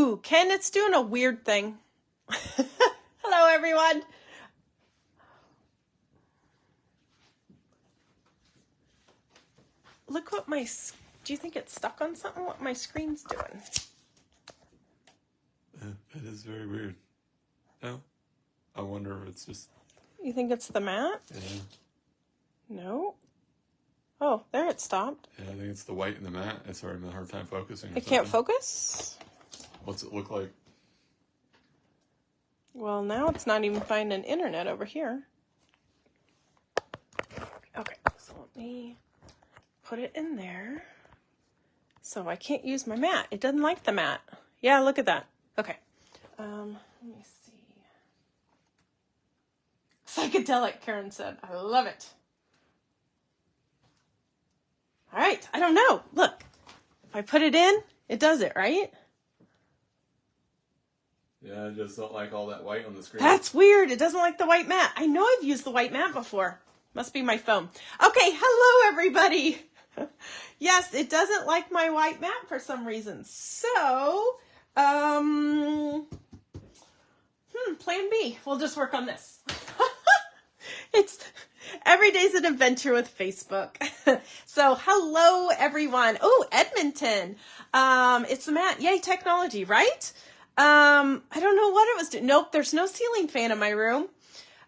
Ooh, Ken, it's doing a weird thing. Hello, everyone. Look what my, do you think it's stuck on something? What my screen's doing? It is very weird. No? I wonder if it's just... You think it's the mat? Yeah. No. Oh, there it stopped. Yeah, I think it's the white in the mat. It's having a hard time focusing. It can't focus? What's it look like? Well, now it's not even finding internet over here. Okay, so let me put it in there. So I can't use my mat. It doesn't like the mat. Yeah, look at that. Okay. Let me see. Psychedelic, Karen said. I love it. All right, I don't know. Look, if I put it in, it does it, right? Yeah, I just don't like all that white on the screen. That's weird. It doesn't like the white mat. I know I've used the white mat before. Must be my phone. Okay, hello, everybody. Yes, it doesn't like my white mat for some reason. So, plan B. We'll just work on this. It's every day's an adventure with Facebook. So hello everyone. Oh, Edmonton. It's the mat. Yay, technology, right? I don't know what it was doing. Nope, there's no ceiling fan in my room.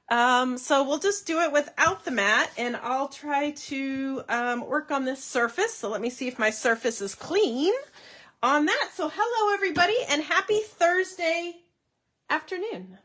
So we'll just do it without the mat, and I'll try to work on this surface. So let me see if my surface is clean on that. So hello everybody, and happy Thursday afternoon.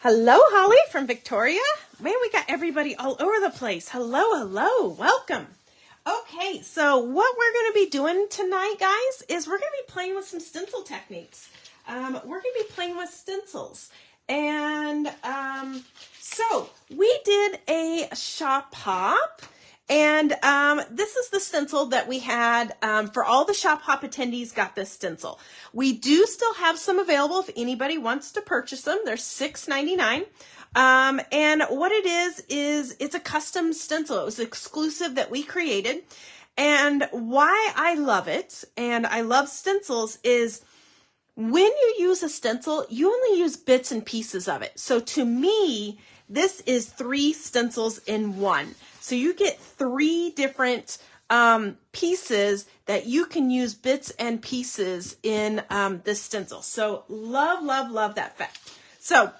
Hello, Holly from Victoria. Man, we got everybody all over the place. Hello, welcome. Okay, so what we're going to be doing tonight, guys, is we're going to be playing with some stencil techniques. We're going to be playing with stencils. And so we did a shop hop. And this is the stencil that we had for all the shop hop attendees got this stencil. We do still have some available if anybody wants to purchase them. They're $6.99. And what it is it's a custom stencil. It was exclusive that we created. And why I love it, and I love stencils, is when you use a stencil, you only use bits and pieces of it. So to me, this is 3 stencils in one. So you get 3 different pieces that you can use bits and pieces in this stencil. So love that fact. So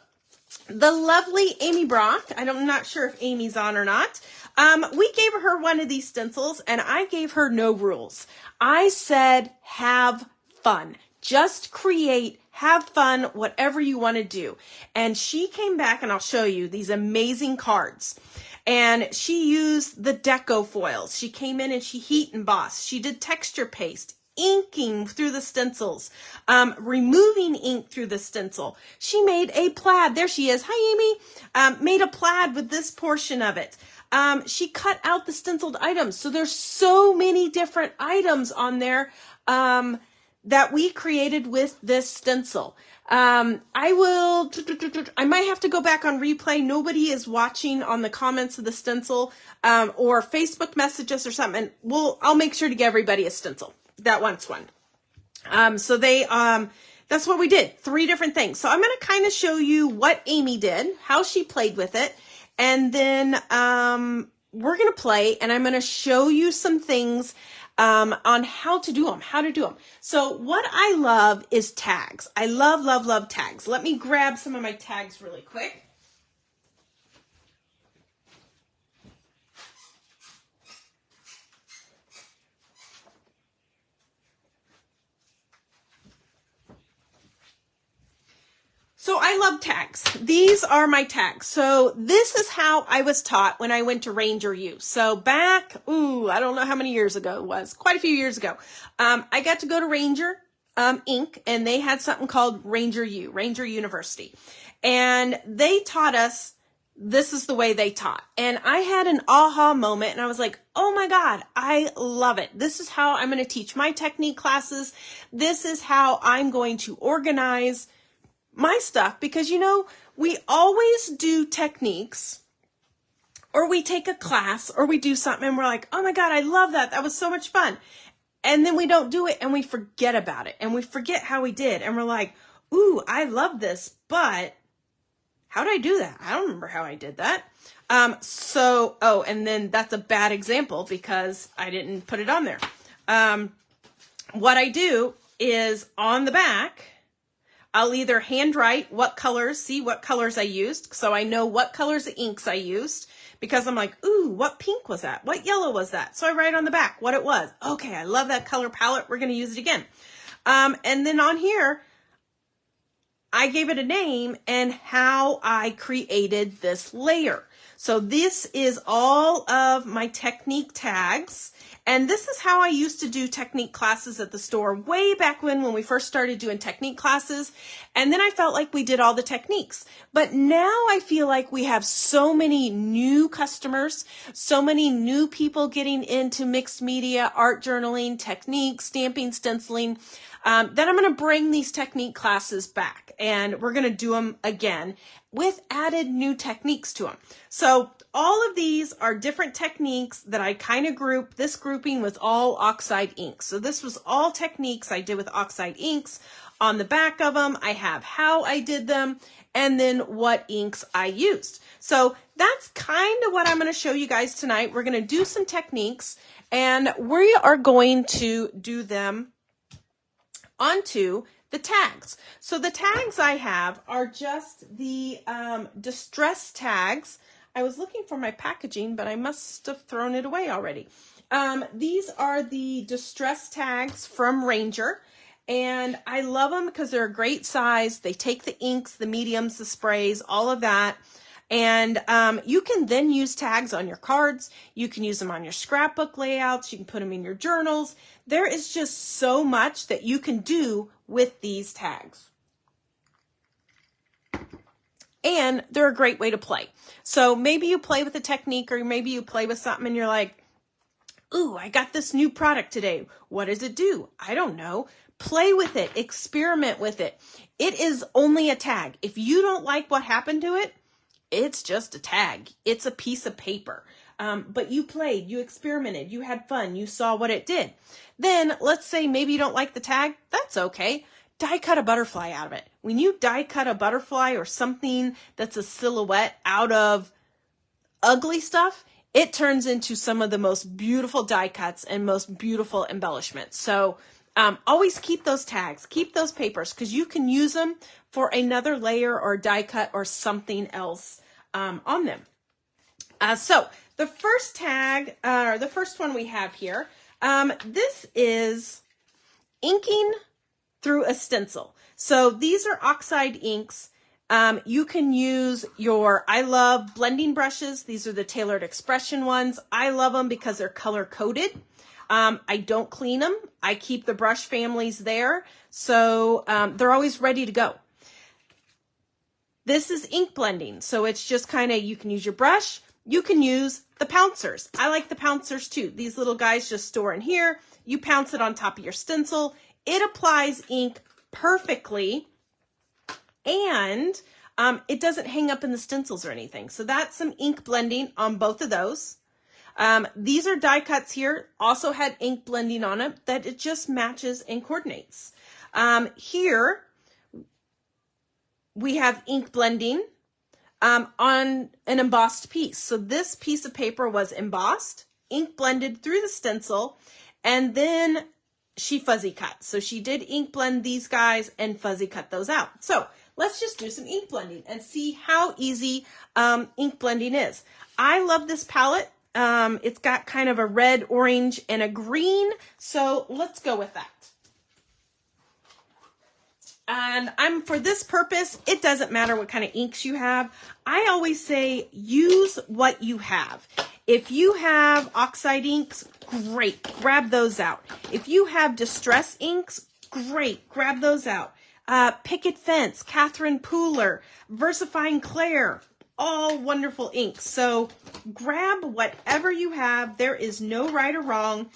the lovely Amy Brock, I'm not sure if Amy's on or not, we gave her one of these stencils and I gave her no rules. I said, have fun. Just create, have fun, whatever you want to do. And she came back, and I'll show you these amazing cards. And she used the deco foils. She came in and she heat embossed. She did texture paste, inking through the stencils, removing ink through the stencil. She made a plaid. There she is. Hi, Amy. Made a plaid with this portion of it. She cut out the stenciled items. So there's so many different items on there that we created with this stencil. I might have to go back on replay. Nobody is watching on the comments of the stencil, or Facebook messages or something. I'll make sure to give everybody a stencil that wants one. So that's what we did. 3 different things. So I'm going to kind of show you what Amy did, how she played with it. And then, we're going to play, and I'm going to show you some things on how to do them. So what I love is tags. I love tags. Let me grab some of my tags really quick. So I love tags. These are my tags. So this is how I was taught when I went to Ranger U. So back, I don't know how many years ago it was, quite a few years ago. I got to go to Ranger Inc. and they had something called Ranger U, Ranger University. And they taught us this is the way they taught. And I had an aha moment and I was like, oh my God, I love it. This is how I'm going to teach my technique classes. This is how I'm going to organize my stuff, because, you know, we always do techniques, or we take a class, or we do something and we're like, oh my God, I love that. That was so much fun. And then we don't do it and we forget about it and we forget how we did. And we're like, ooh, I love this, but how did I do that? I don't remember how I did that. And then that's a bad example because I didn't put it on there. What I do is on the back, I'll either handwrite what colors I used, so I know what colors of inks I used, because I'm like, ooh, what pink was that? What yellow was that? So I write on the back what it was. Okay, I love that color palette. We're going to use it again. And then on here, I gave it a name and how I created this layer. So this is all of my technique tags. And this is how I used to do technique classes at the store way back when we first started doing technique classes. And then I felt like we did all the techniques. But now I feel like we have so many new customers, so many new people getting into mixed media, art journaling, technique, stamping, stenciling, that I'm going to bring these technique classes back. And we're going to do them again with added new techniques to them. So all of these are different techniques that I kind of group. This grouping was all oxide inks. So this was all techniques I did with oxide inks. On the back of them, I have how I did them and then what inks I used. So that's kind of what I'm going to show you guys tonight. We're going to do some techniques and we are going to do them onto the tags. So the tags I have are just the distress tags. I was looking for my packaging, but I must have thrown it away already. These are the distress tags from Ranger, and I love them because they're a great size. They take the inks, the mediums, the sprays, all of that. And you can then use tags on your cards. You can use them on your scrapbook layouts. You can put them in your journals. There is just so much that you can do with these tags. And they're a great way to play. So maybe you play with a technique, or maybe you play with something and you're like, ooh, I got this new product today. What does it do? I don't know. Play with it. Experiment with it. It is only a tag. If you don't like what happened to it, it's just a tag. It's a piece of paper. But you played, you experimented, you had fun, you saw what it did. Then let's say maybe you don't like the tag. That's okay. Die cut a butterfly out of it. When you die cut a butterfly or something that's a silhouette out of ugly stuff, it turns into some of the most beautiful die cuts and most beautiful embellishments. So always keep those tags, keep those papers, because you can use them for another layer or die cut or something else on them. So the first tag, the first one we have here, this is inking through a stencil. So these are oxide inks. You can use I love blending brushes. These are the Tailored Expression ones. I love them because they're color coded. I don't clean them. I keep the brush families there. So they're always ready to go. This is ink blending. So it's just kind of, you can use your brush. You can use the pouncers. I like the pouncers too. These little guys just store in here. You pounce it on top of your stencil. It applies ink perfectly, and it doesn't hang up in the stencils or anything. So that's some ink blending on both of those. These are die cuts here, also had ink blending on it that it just matches and coordinates. Here we have ink blending on an embossed piece. So this piece of paper was embossed, ink blended through the stencil, and then she fuzzy cut. So she did ink blend these guys and fuzzy cut those out. So let's just do some ink blending and see how easy ink blending is. I love this palette. It's got kind of a red, orange, and a green. So let's go with that. And for this purpose, it doesn't matter what kind of inks you have. I always say use what you have. If you have oxide inks, great, grab those out. If you have distress inks, great, grab those out. Picket Fence, Catherine Pooler, Versifying Claire, all wonderful inks. So grab whatever you have. There is no right or wrong.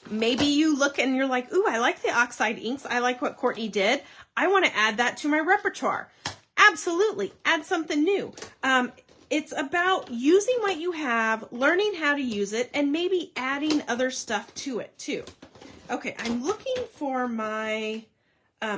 Maybe you look and you're like, ooh, I like the oxide inks. I like what Kourtney did. I want to add that to my repertoire. Absolutely. Add something new. It's about using what you have, learning how to use it, and maybe adding other stuff to it too. Okay, I'm looking for my,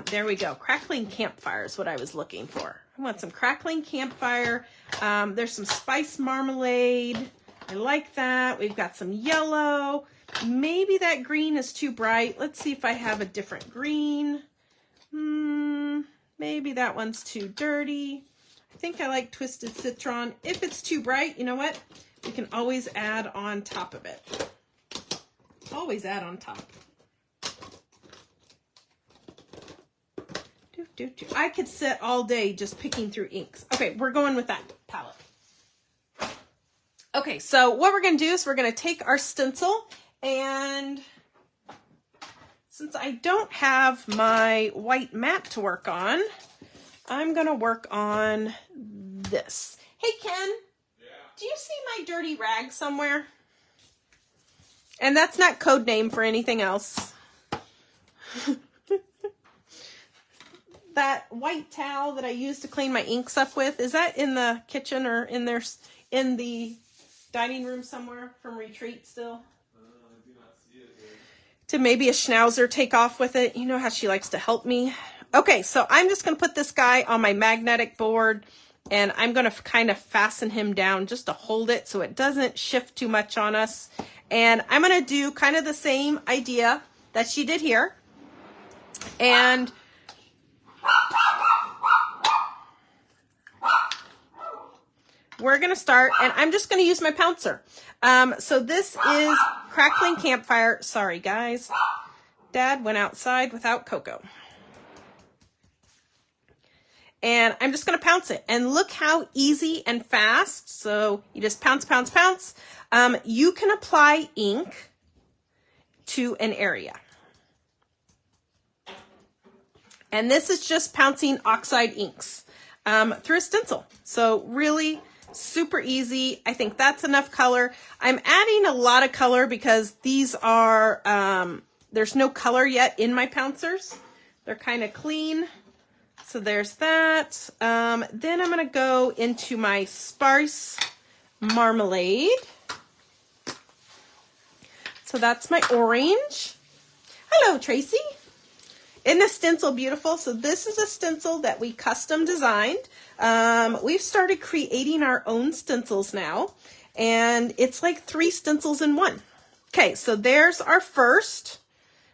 there we go. Crackling campfire is what I was looking for. I want some crackling campfire. There's some spice marmalade. I like that. We've got some yellow. Maybe that green is too bright. Let's see if I have a different green. Maybe that one's too dirty. I think I like Twisted Citron. If it's too bright, you know what? We can always add on top of it. Always add on top. I could sit all day just picking through inks. Okay, we're going with that palette. Okay, so what we're going to do is we're going to take our stencil, and since I don't have my white mat to work on, I'm going to work on this. Hey, Ken, do you see my dirty rag somewhere? And that's not code name for anything else. That white towel that I used to clean my inks up with, is that in the kitchen or in the dining room somewhere from retreat still? I do not see it here. Did maybe a schnauzer take off with it? You know how she likes to help me. Okay, so I'm just going to put this guy on my magnetic board, and I'm going to kind of fasten him down just to hold it so it doesn't shift too much on us. And I'm going to do kind of the same idea that she did here. And we're going to start, and I'm just going to use my pouncer. So this is Crackling Campfire. Sorry, guys. Dad went outside without Coco. And I'm just going to pounce it. And look how easy and fast. So you just pounce, pounce, pounce. You can apply ink to an area. And this is just pouncing oxide inks through a stencil. So really super easy. I think that's enough color. I'm adding a lot of color because these are, there's no color yet in my pouncers. They're kind of clean. So there's that. Then I'm going to go into my Spice Marmalade. So that's my orange. Hello, Tracy. Isn't the stencil beautiful? So this is a stencil that we custom designed. We've started creating our own stencils now, and it's like 3 stencils in one. Okay, so there's our first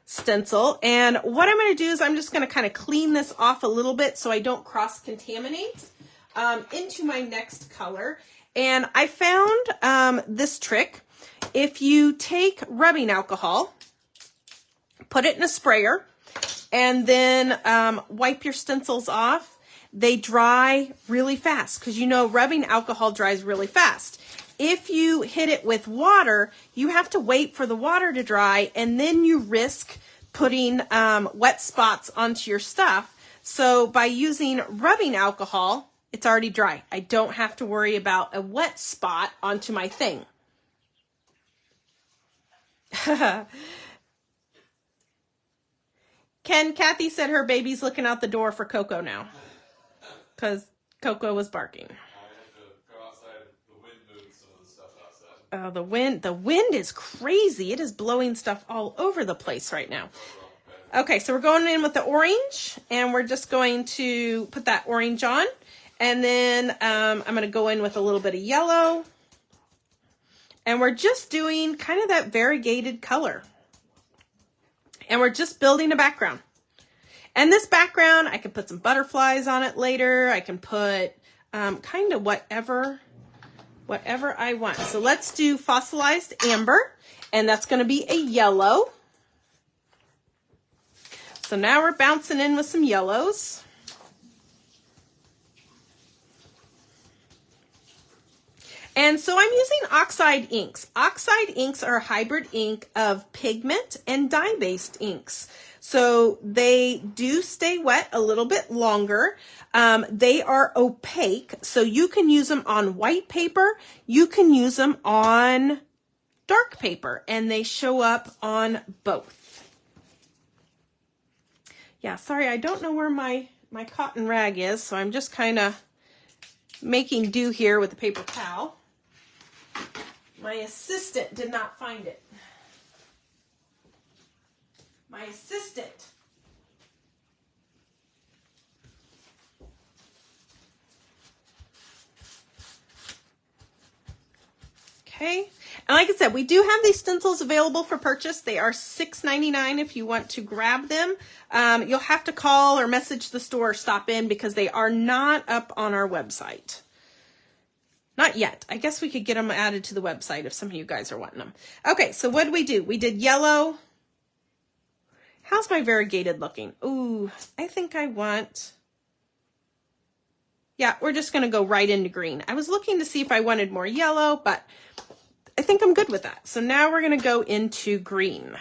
stencil, and what I'm going to do is I'm just going to kind of clean this off a little bit so I don't cross-contaminate into my next color. And I found this trick. If you take rubbing alcohol, put it in a sprayer, and then wipe your stencils off, they dry really fast because you know rubbing alcohol dries really fast. If you hit it with water, you have to wait for the water to dry, and then you risk putting wet spots onto your stuff. So by using rubbing alcohol, it's already dry. I don't have to worry about a wet spot onto my thing. Kathy said her baby's looking out the door for Coco now because Coco was barking. The wind is crazy. It is blowing stuff all over the place right now. Okay, so we're going in with the orange, and we're just going to put that orange on. And then I'm going to go in with a little bit of yellow. And we're just doing kind of that variegated color. And we're just building a background. And this background, I can put some butterflies on it later. I can put kind of whatever I want. So let's do fossilized amber, and that's going to be a yellow. So now we're bouncing in with some yellows. And so I'm using oxide inks. Oxide inks are a hybrid ink of pigment and dye-based inks. so they do stay wet a little bit longer. They are opaque, so you can use them on white paper. You can use them on dark paper, and they show up on both. Yeah, sorry, I don't know where my cotton rag is, so I'm just kind of making do here with the paper towel. My assistant did not find it. My assistant. Okay, and like I said, we do have these stencils available for purchase. They are $6.99 if you want to grab them. You'll have to call or message the store or stop in because they are not up on our website. Not yet. I guess we could get them added to the website if some of you guys are wanting them. Okay, so what did we do? We did yellow. How's my variegated looking? Ooh, I think I want... Yeah, we're just going to go right into green. I was looking to see if I wanted more yellow, but I think I'm good with that. So now we're going to go into green,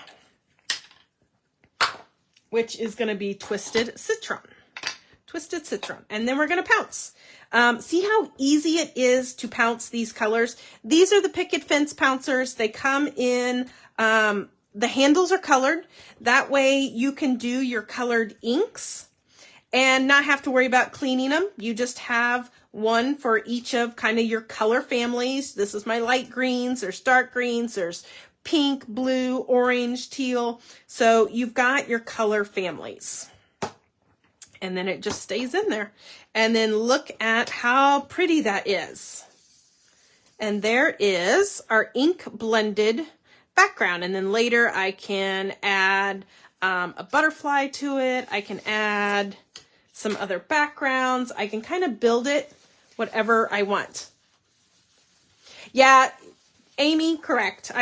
which is going to be Twisted Citron. Twisted Citron. And then we're going to pounce. See how easy it is to pounce these colors? These are the picket fence pouncers. They come in, the handles are colored. That way you can do your colored inks and not have to worry about cleaning them. You just have one for each of kind of your color families. This is my light greens, there's dark greens, there's pink, blue, orange, teal. So you've got your color families. And then it just stays in there. And then look at how pretty that is. And there is our ink blended background. And then later I can add a butterfly to it. I can add some other backgrounds. I can kind of build it whatever I want. Yeah, Amy, correct.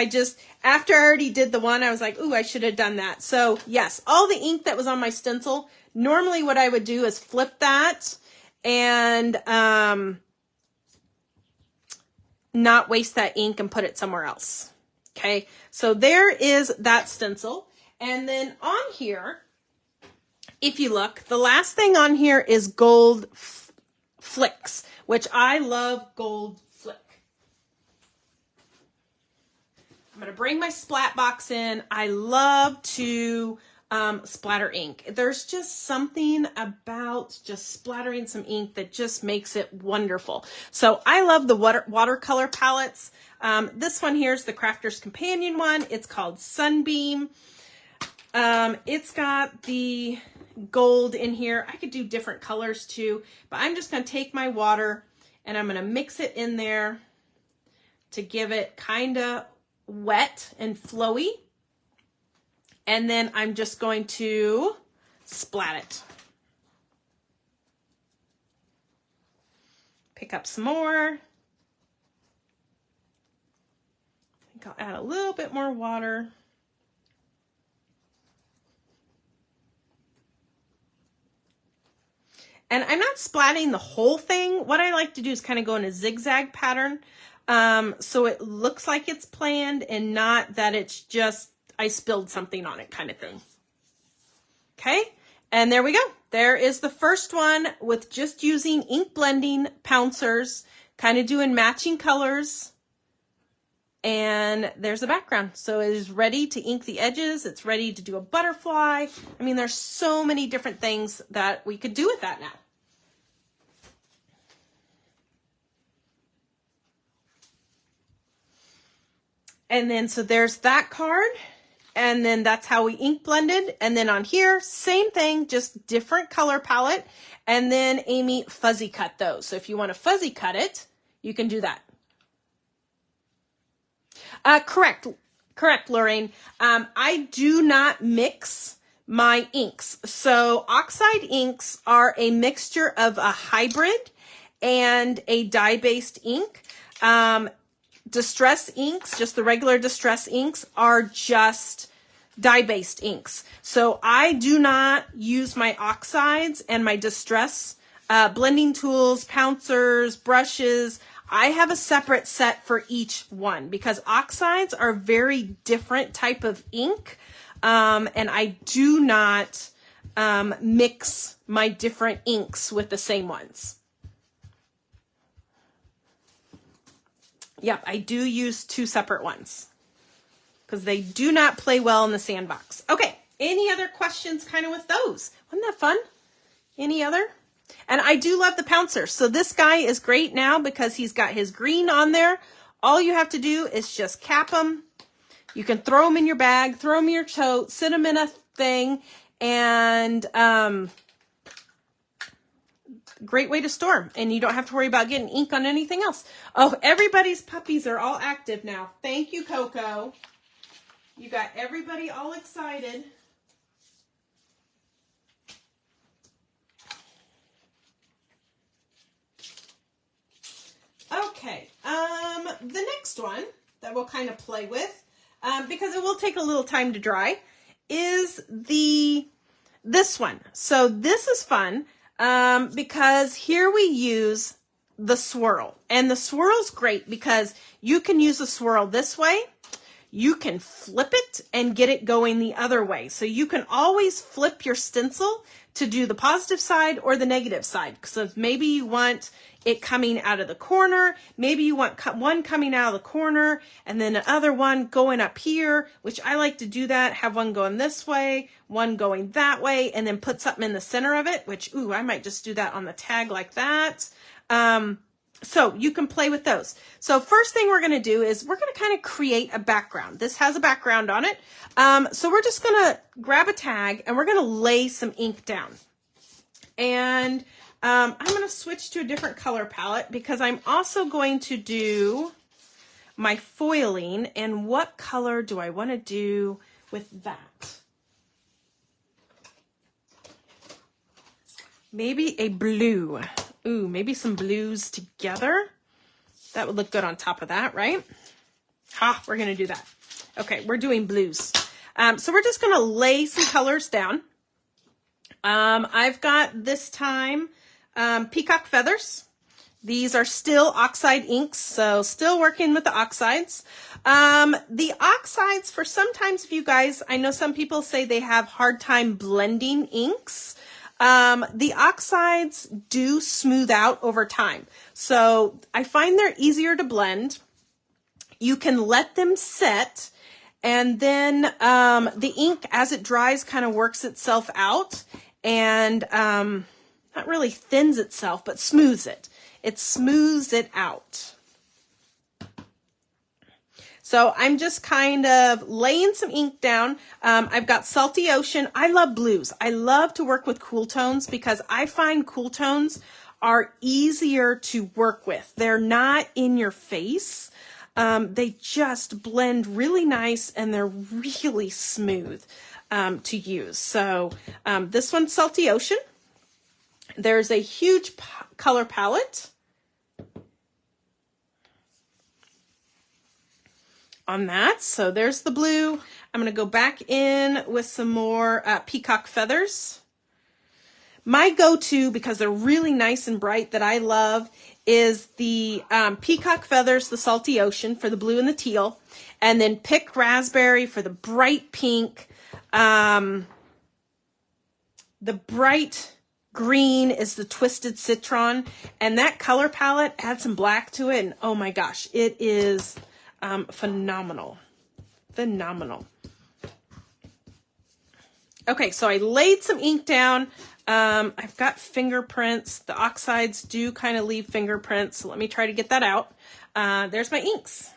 After I already did the one, I was like, ooh, I should have done that. So yes, all the ink that was on my stencil, normally what I would do is flip that and not waste that ink and put it somewhere else. Okay, so there is that stencil. And then on here, if you look, the last thing on here is gold flicks, which I love gold flick. I'm going to bring my splat box in. I love to splatter ink. There's just something about just splattering some ink that just makes it wonderful. So I love the watercolor palettes. This one here is the Crafter's Companion one. It's called Sunbeam. It's got the gold in here. I could do different colors too, but I'm just going to take my water and I'm going to mix it in there to give it kind of wet and flowy. And then I'm just going to splat it. Pick up some more. I think I'll add a little bit more water. And I'm not splatting the whole thing. What I like to do is kind of go in a zigzag pattern. So it looks like it's planned and not that it's just I spilled something on it kind of thing. Okay, and there we go. There is the first one with just using ink blending pouncers, kind of doing matching colors. And there's the background. So it is ready to ink the edges. It's ready to do a butterfly. I mean, there's so many different things that we could do with that now. And then, so there's that card. And then that's how we ink blended. And then on here, same thing, just different color palette. And then Amy fuzzy cut those. So if you want to fuzzy cut it, you can do that. Correct, Lorraine. I do not mix my inks. So oxide inks are a mixture of a hybrid and a dye-based ink. Distress inks, just the regular distress inks, are just dye-based inks. So I do not use my oxides and my distress blending tools, pouncers, brushes. I have a separate set for each one because oxides are a very different type of ink. And I do not mix my different inks with the same ones. Yep, I do use 2 separate ones because they do not play well in the sandbox. Okay, any other questions kind of with those? Wasn't that fun? Any other? And I do love the pouncer. So this guy is great now because he's got his green on there. All you have to do is just cap them. You can throw them in your bag, throw them in your tote, sit them in a thing, and great way to store them. And you don't have to worry about getting ink on anything else. Oh, everybody's puppies are all active now. Thank you, Coco. You got everybody all excited. Okay, the next one that we'll kind of play with, because it will take a little time to dry, is this one. So this is fun, because here we use the swirl. And the swirl's great because you can use the swirl this way. You can flip it and get it going the other way. So you can always flip your stencil to do the positive side or the negative side. So maybe you want it coming out of the corner. Maybe you want one coming out of the corner and then the other one going up here, which I like to do that. Have one going this way, one going that way, and then put something in the center of it, which, ooh, I might just do that on the tag like that. So you can play with those. So first thing we're going to do is we're going to kind of create a background. This has a background on it. So we're just going to grab a tag and we're going to lay some ink down. And I'm going to switch to a different color palette because I'm also going to do my foiling. And what color do I want to do with that? Maybe a blue. Ooh, maybe some blues together. That would look good on top of that, right? Ha, we're going to do that. Okay, we're doing blues. So we're just going to lay some colors down. I've got this time peacock feathers. These are still oxide inks, so still working with the oxides. The oxides, for sometimes if you guys, I know some people say they have hard time blending inks. The oxides do smooth out over time. So I find they're easier to blend. You can let them set and then the ink as it dries kind of works itself out and not really thins itself, but smooths it. It smooths it out. So I'm just kind of laying some ink down. I've got Salty Ocean. I love blues. I love to work with cool tones because I find cool tones are easier to work with. They're not in your face. They just blend really nice and they're really smooth to use. So this one's Salty Ocean. There's a huge color palette on that. So there's the blue. I'm going to go back in with some more peacock feathers. My go-to, because they're really nice and bright that I love, is the peacock feathers, the Salty Ocean for the blue and the teal, and then pick raspberry for the bright pink. The bright green is the Twisted Citron, and that color palette adds some black to it, and oh my gosh, it is phenomenal. Phenomenal. Okay, so I laid some ink down. I've got fingerprints. The oxides do kind of leave fingerprints, so let me try to get that out. There's my inks.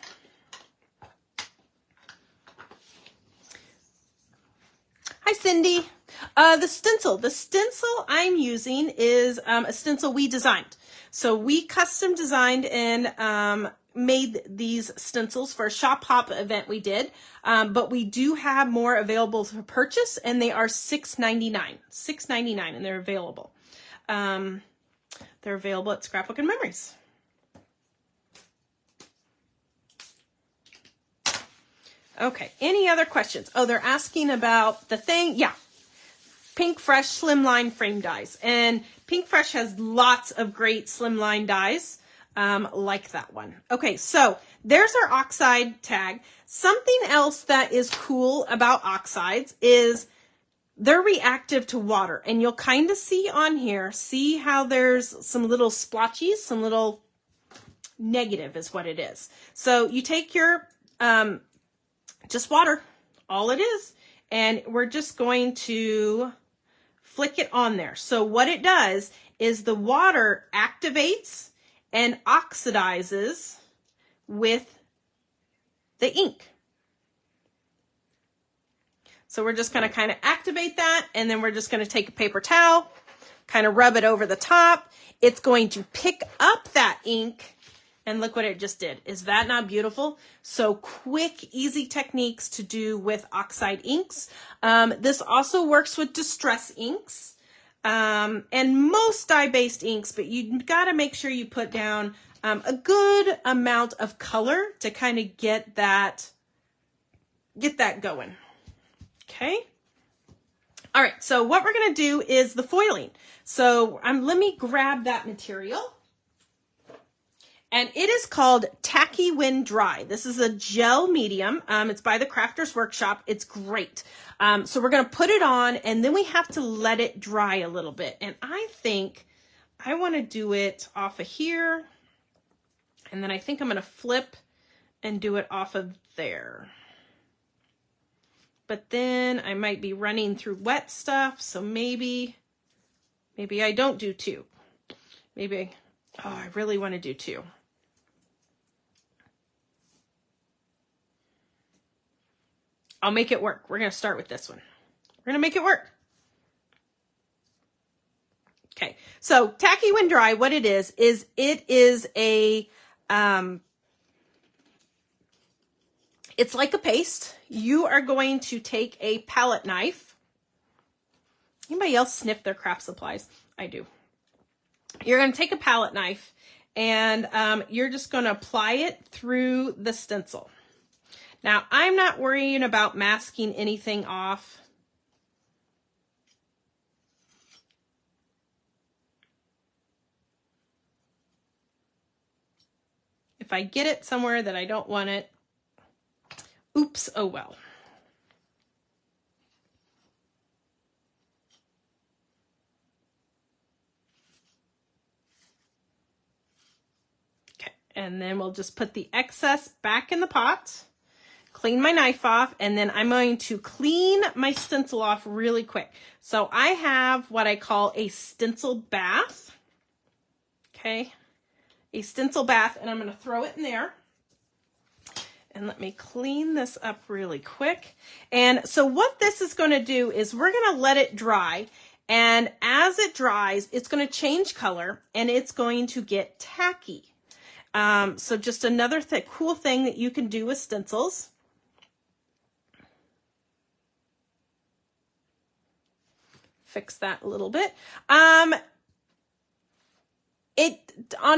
Hi, Cindy. The stencil I'm using is a stencil we designed. So we custom designed and made these stencils for a shop hop event we did, but we do have more available for purchase, and they are $6.99 and they're available. They're available at Scrapbook-N-Memories. Okay, any other questions? Oh, they're asking about the thing. Yeah, Pink Fresh Slimline frame dies, and Pink Fresh has lots of great slimline dies. like that one. Okay, so there's our oxide tag. Something else that is cool about oxides is they're reactive to water. And you'll kind of see on here, see how there's some little splotches, some little negative is what it is. So you take your, just water, all it is, and we're just going to flick it on there. So what it does is the water activates and oxidizes with the ink. So we're just going to kind of activate that, and then we're just going to take a paper towel, kind of rub it over the top. It's going to pick up that ink, and look what it just did. Is that not beautiful? So quick, easy techniques to do with oxide inks. This also works with distress inks and most dye-based inks, but you got to make sure you put down a good amount of color to kind of get that going. Okay. All right. So what we're going to do is the foiling. So let me grab that material. And it is called Tacky When Dry. This is a gel medium. It's by the Crafters Workshop. It's great. So we're going to put it on, and then we have to let it dry a little bit. And I think I want to do it off of here. And then I think I'm going to flip and do it off of there. But then I might be running through wet stuff. So maybe I don't do two. I really want to do two. I'll make it work. We're going to start with this one. We're going to make it work. Okay. So Tacky When Dry, what it is it is a, it's like a paste. You are going to take a palette knife. Anybody else sniff their craft supplies? I do. You're going to take a palette knife, and you're just going to apply it through the stencil. Now, I'm not worrying about masking anything off. If I get it somewhere that I don't want it, oops, oh well. Okay, and then we'll just put the excess back in the pot, clean my knife off, and then I'm going to clean my stencil off really quick. So I have what I call a stencil bath. Okay, a stencil bath, and I'm going to throw it in there. And let me clean this up really quick. And so what this is going to do is we're going to let it dry. And as it dries, it's going to change color, and it's going to get tacky. So just another cool thing that you can do with stencils. Fix that a little bit. On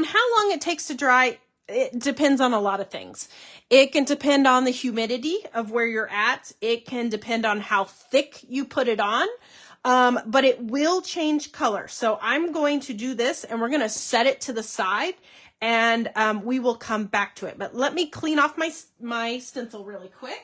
how long it takes to dry, it depends on a lot of things. It can depend on the humidity of where you're at. It can depend on how thick you put it on, but it will change color. So I'm going to do this, and we're going to set it to the side, and we will come back to it. But let me clean off my stencil really quick.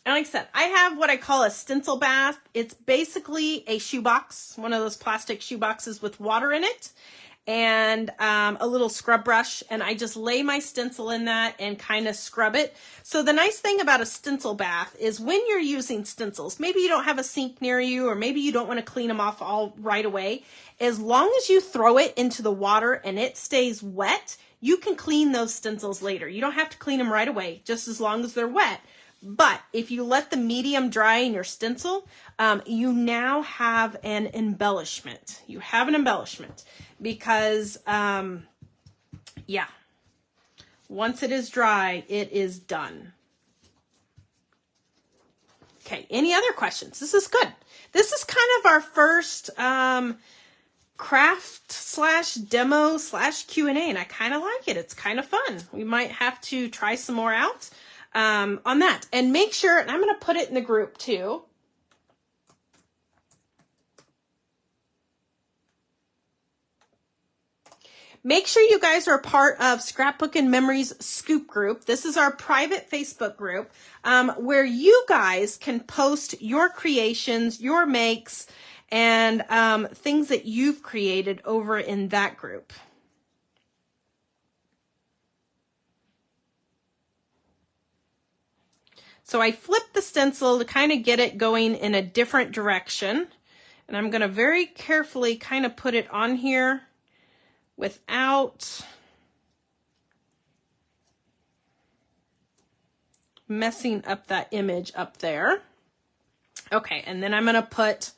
And like I said, I have what I call a stencil bath. It's basically a shoebox, one of those plastic shoe boxes with water in it, and a little scrub brush. And I just lay my stencil in that and kind of scrub it. So the nice thing about a stencil bath is when you're using stencils, maybe you don't have a sink near you, or maybe you don't want to clean them off all right away. As long as you throw it into the water and it stays wet, you can clean those stencils later. You don't have to clean them right away, just as long as they're wet. But if you let the medium dry in your stencil, you now have an embellishment. You have an embellishment because, yeah, once it is dry, it is done. Okay, any other questions? This is good. This is kind of our first craft slash demo slash Q&A, and I kind of like it. It's kind of fun. We might have to try some more out on that. And make sure, and I'm going to put it in the group too. Make sure you guys are a part of Scrapbook-N-Memories Scoop group. This is our private Facebook group where you guys can post your creations, your makes, and things that you've created over in that group. So I flipped the stencil to kind of get it going in a different direction. And I'm going to very carefully kind of put it on here without messing up that image up there. Okay, and then I'm going to put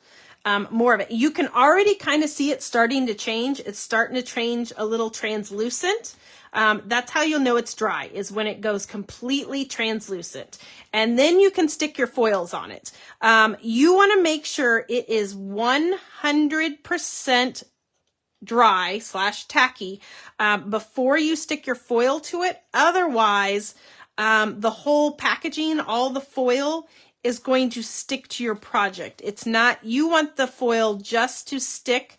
more of it. You can already kind of see it starting to change. It's starting to change a little translucent. That's how you'll know it's dry, is when it goes completely translucent. And then you can stick your foils on it. You want to make sure it is 100% dry slash tacky before you stick your foil to it. Otherwise, the whole packaging, all the foil is going to stick to your project. It's not, you want the foil just to stick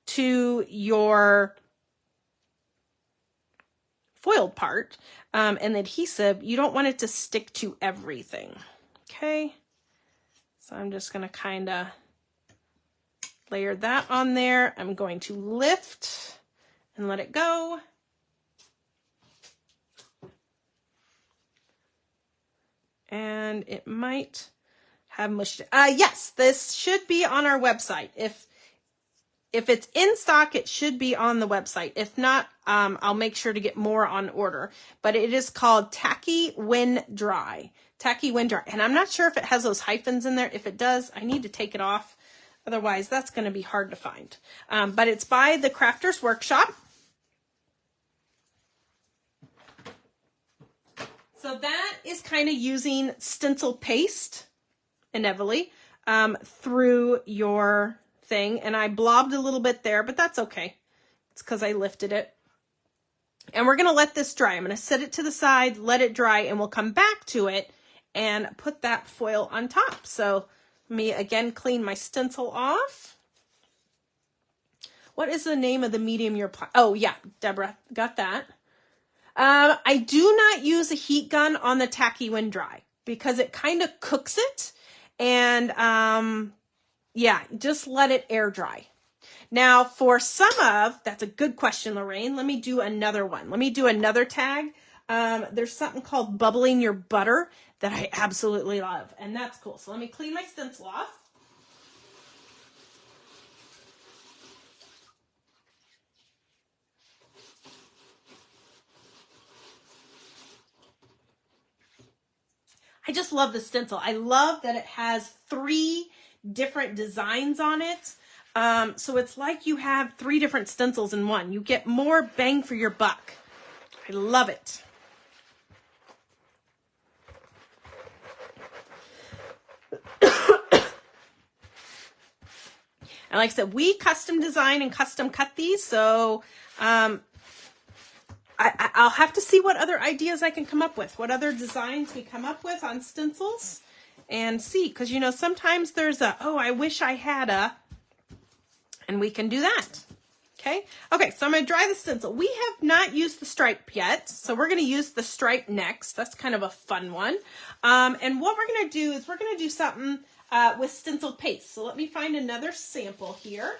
to your foiled part, and the adhesive, you don't want it to stick to everything. Okay, so I'm just going to kind of layer that on there. I'm going to lift and let it go. And it might have mushed it. Yes, this should be on our website. If it's in stock, it should be on the website. If not, I'll make sure to get more on order. But it is called Tacky When Dry. Tacky When Dry. And I'm not sure if it has those hyphens in there. If it does, I need to take it off. Otherwise, that's going to be hard to find. But it's by the Crafters Workshop. So that is kind of using stencil paste, inevitably, through your thing. And I blobbed a little bit there, but that's okay. It's because I lifted it. And we're going to let this dry. I'm going to set it to the side, let it dry, and we'll come back to it and put that foil on top. So let me again clean my stencil off. What is the name of the medium you're applying? Oh yeah, Deborah, got that. I do not use a heat gun on the Tacky When Dry because it kind of cooks it. And yeah, just let it air dry. Now for that's a good question, Lorraine. Let me do another one. Let me do another tag. There's something called bubbling your butter that I absolutely love. And that's cool. So let me clean my stencil off. I just love the stencil. I love that it has 3 different designs on it. So it's like you have 3 different stencils in one. You get more bang for your buck. I love it. And like I said, we custom design and custom cut these. So I'll have to see what other ideas I can come up with, what other designs we come up with on stencils, and see, because you know sometimes there's oh, I wish I had and we can do that. Okay, so I'm going to dry the stencil. We have not used the stripe yet, so we're going to use the stripe next. That's kind of a fun one. And what we're going to do is we're going to do something with stencil paste. So let me find another sample here.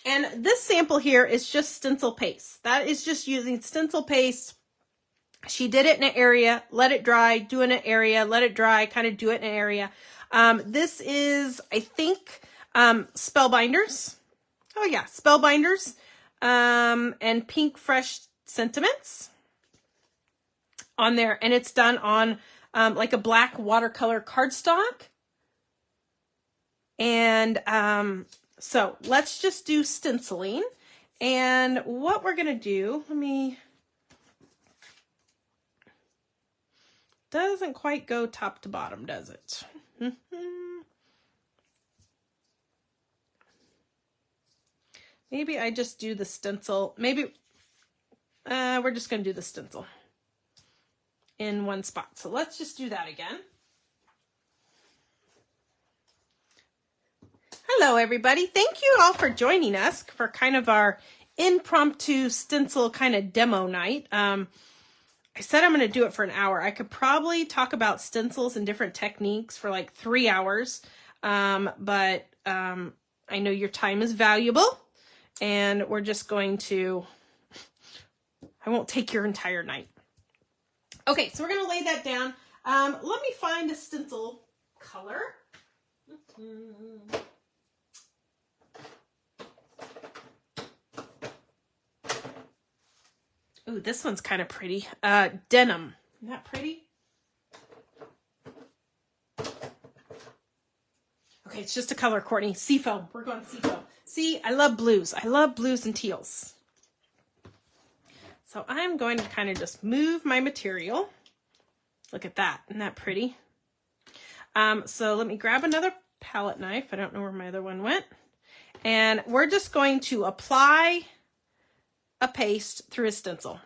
And this sample here is just stencil paste. That is just using stencil paste. She did it in an area, let it dry, do it in an area, let it dry, kind of do it in an area. This is, I think, Spellbinders. Oh yeah, Spellbinders and Pink Fresh Sentiments on there. And it's done on like a black watercolor cardstock. And so let's just do stenciling. And what we're going to do, doesn't quite go top to bottom, does it? Maybe I just do the stencil. Maybe we're just going to do the stencil in one spot. So let's just do that again. Hello, everybody. Thank you all for joining us for kind of our impromptu stencil kind of demo night. I said I'm going to do it for an hour. I could probably talk about stencils and different techniques for like 3 hours, but I know your time is valuable, and we're just going to, I won't take your entire night. Okay, so we're going to lay that down. Let me find a stencil color. Ooh, this one's kind of pretty. Denim. Isn't that pretty? Okay, it's just a color, Kourtney. Seafoam. We're going seafoam. See, I love blues. I love blues and teals. So I'm going to kind of just move my material. Look at that. Isn't that pretty? So let me grab another palette knife. I don't know where my other one went. And we're just going to apply a paste through a stencil.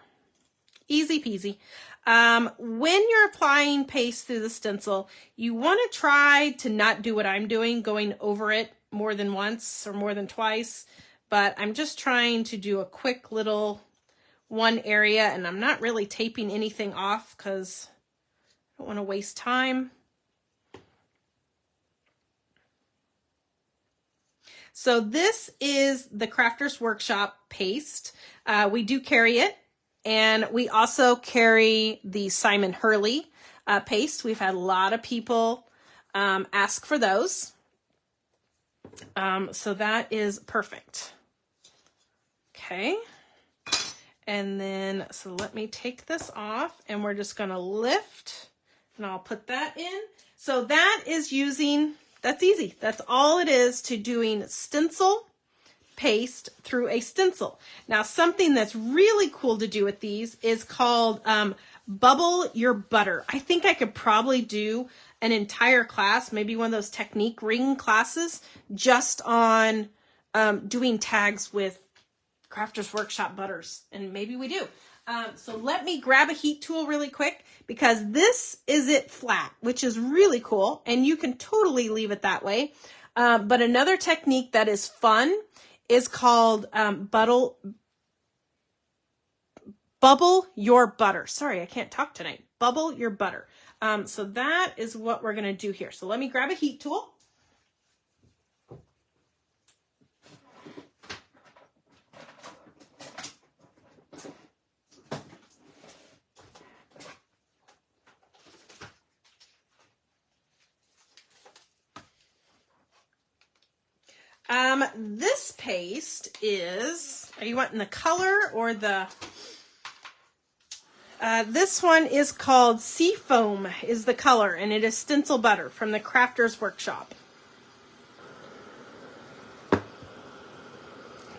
Easy peasy. When you're applying paste through the stencil, you want to try to not do what I'm doing, going over it more than once or more than twice. But I'm just trying to do a quick little one area, and I'm not really taping anything off because I don't want to waste time. So this is the Crafters Workshop paste. We do carry it, and we also carry the Simon Hurley paste. We've had a lot of people ask for those. So that is perfect. Okay. And then, so let me take this off, and we're just going to lift, and I'll put that in. So that is using, that's easy. That's all it is to doing stencil paste through a stencil. Now, something that's really cool to do with these is called Bubble Your Butter. I think I could probably do an entire class, maybe one of those technique ring classes, just on doing tags with Crafters Workshop butters, and maybe we do. So let me grab a heat tool really quick, because this is it flat, which is really cool, and you can totally leave it that way. But another technique that is fun is called Bubble Your Butter. Sorry, I can't talk tonight. Bubble Your Butter. So that is what we're going to do here. So let me grab a heat tool. This paste is, are you wanting the color or the, this one is called Seafoam is the color, and it is stencil butter from the Crafters Workshop.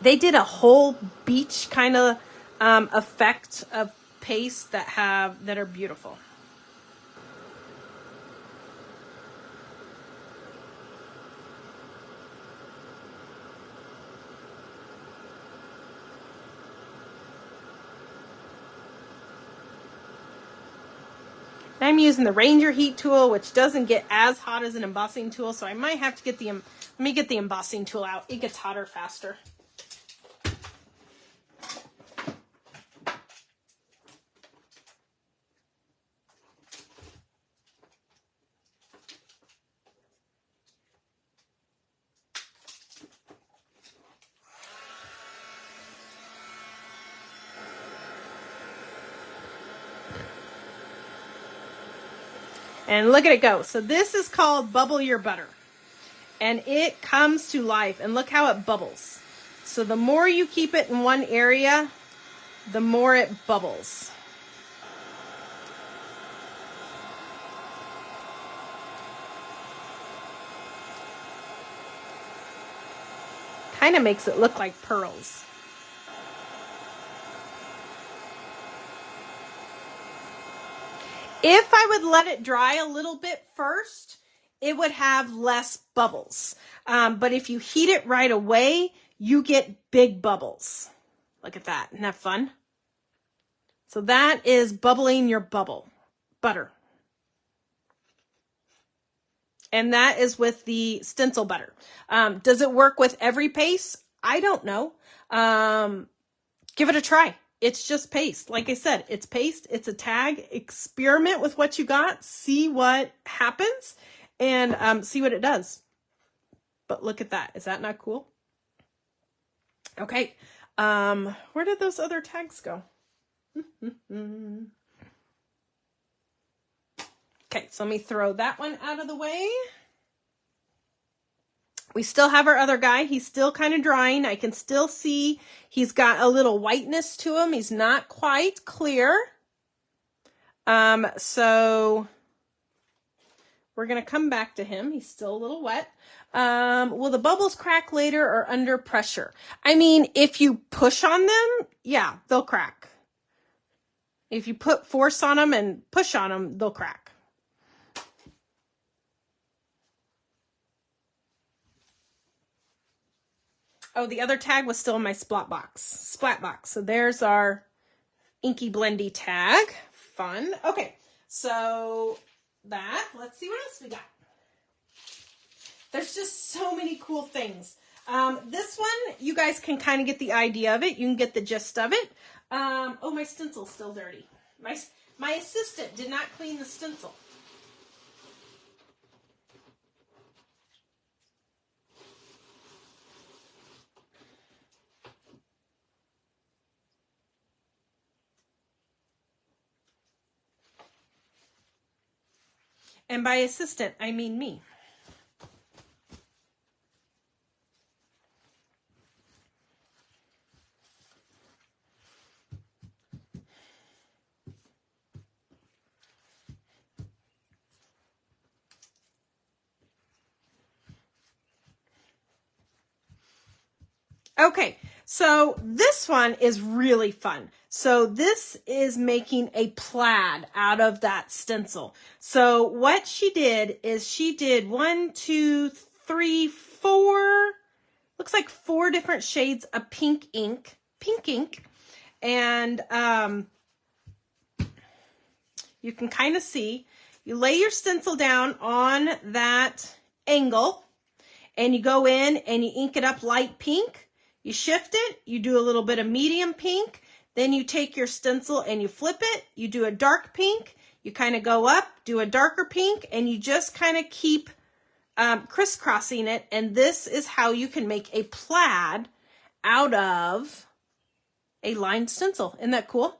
They did a whole beach kind of effect of paste that are beautiful. I'm using the Ranger heat tool, which doesn't get as hot as an embossing tool, so I might have to get let me get the embossing tool out. It gets hotter faster. And look at it go. So this is called Bubble Your Butter. And it comes to life. And look how it bubbles. So the more you keep it in one area, the more it bubbles. Kind of makes it look like pearls. If I would let it dry a little bit first, it would have less bubbles. But if you heat it right away, you get big bubbles. Look at that. Isn't that fun? So that is bubbling your butter. And that is with the stencil butter. Does it work with every paste? I don't know. Give it a try. It's just paste. Like I said, it's paste. It's a tag. Experiment with what you got. See what happens and see what it does. But look at that. Is that not cool? Okay. Where did those other tags go? Okay, so let me throw that one out of the way. We still have our other guy. He's still kind of drying. I can still see he's got a little whiteness to him. He's not quite clear. So we're going to come back to him. He's still a little wet. Will the bubbles crack later or under pressure? I mean, if you push on them, yeah, they'll crack. If you put force on them and push on them, they'll crack. Oh, the other tag was still in my splat box. So there's our inky blendy tag. Fun. Okay, so let's see what else we got. There's just so many cool things. This one, you guys can kind of get the idea of it. You can get the gist of it. Oh, my stencil's still dirty. My assistant did not clean the stencil. And by assistant, I mean me. Okay, so this one is really fun. So this is making a plaid out of that stencil. So what she did is she did 1, 2, 3, 4, looks like 4 different shades of pink ink. And you can kind of see, you lay your stencil down on that angle and you go in and you ink it up light pink. You shift it, you do a little bit of medium pink, then you take your stencil and you flip it, you do a dark pink, you kind of go up, do a darker pink, and you just kind of keep crisscrossing it, and this is how you can make a plaid out of a lined stencil. Isn't that cool?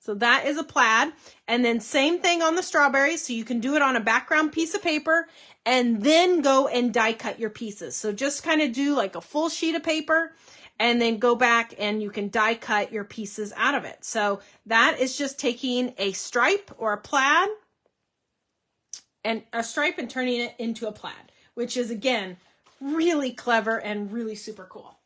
So that is a plaid, and then same thing on the strawberries, so you can do it on a background piece of paper, and then go and die cut your pieces. So just kind of do like a full sheet of paper, and then go back and you can die cut your pieces out of it. So that is just taking a stripe or a plaid, and a stripe and turning it into a plaid, which is, again, really clever and really super cool.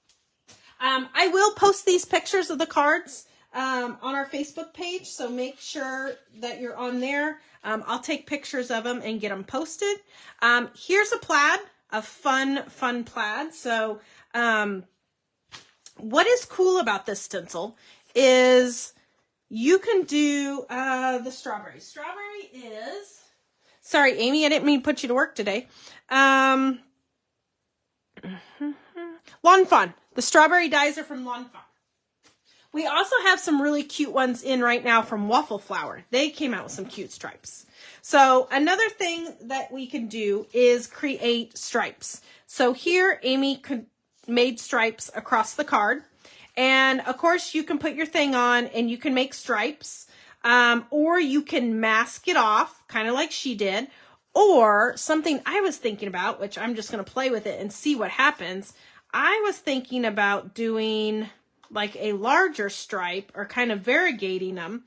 I will post these pictures of the cards on our Facebook page, so make sure that you're on there. I'll take pictures of them and get them posted. Here's a plaid, a fun plaid. So what is cool about this stencil is you can do the strawberry. Strawberry is, sorry, Amy, I didn't mean to put you to work today. Lawn Fawn. The strawberry dies are from Lawn Fawn. We also have some really cute ones in right now from Waffle Flower. They came out with some cute stripes. So another thing that we can do is create stripes. So here, Amy made stripes across the card. And of course, you can put your thing on and you can make stripes. Or you can mask it off, kind of like she did. Or something I was thinking about, which I'm just going to play with it and see what happens. I was thinking about doing like a larger stripe or kind of variegating them.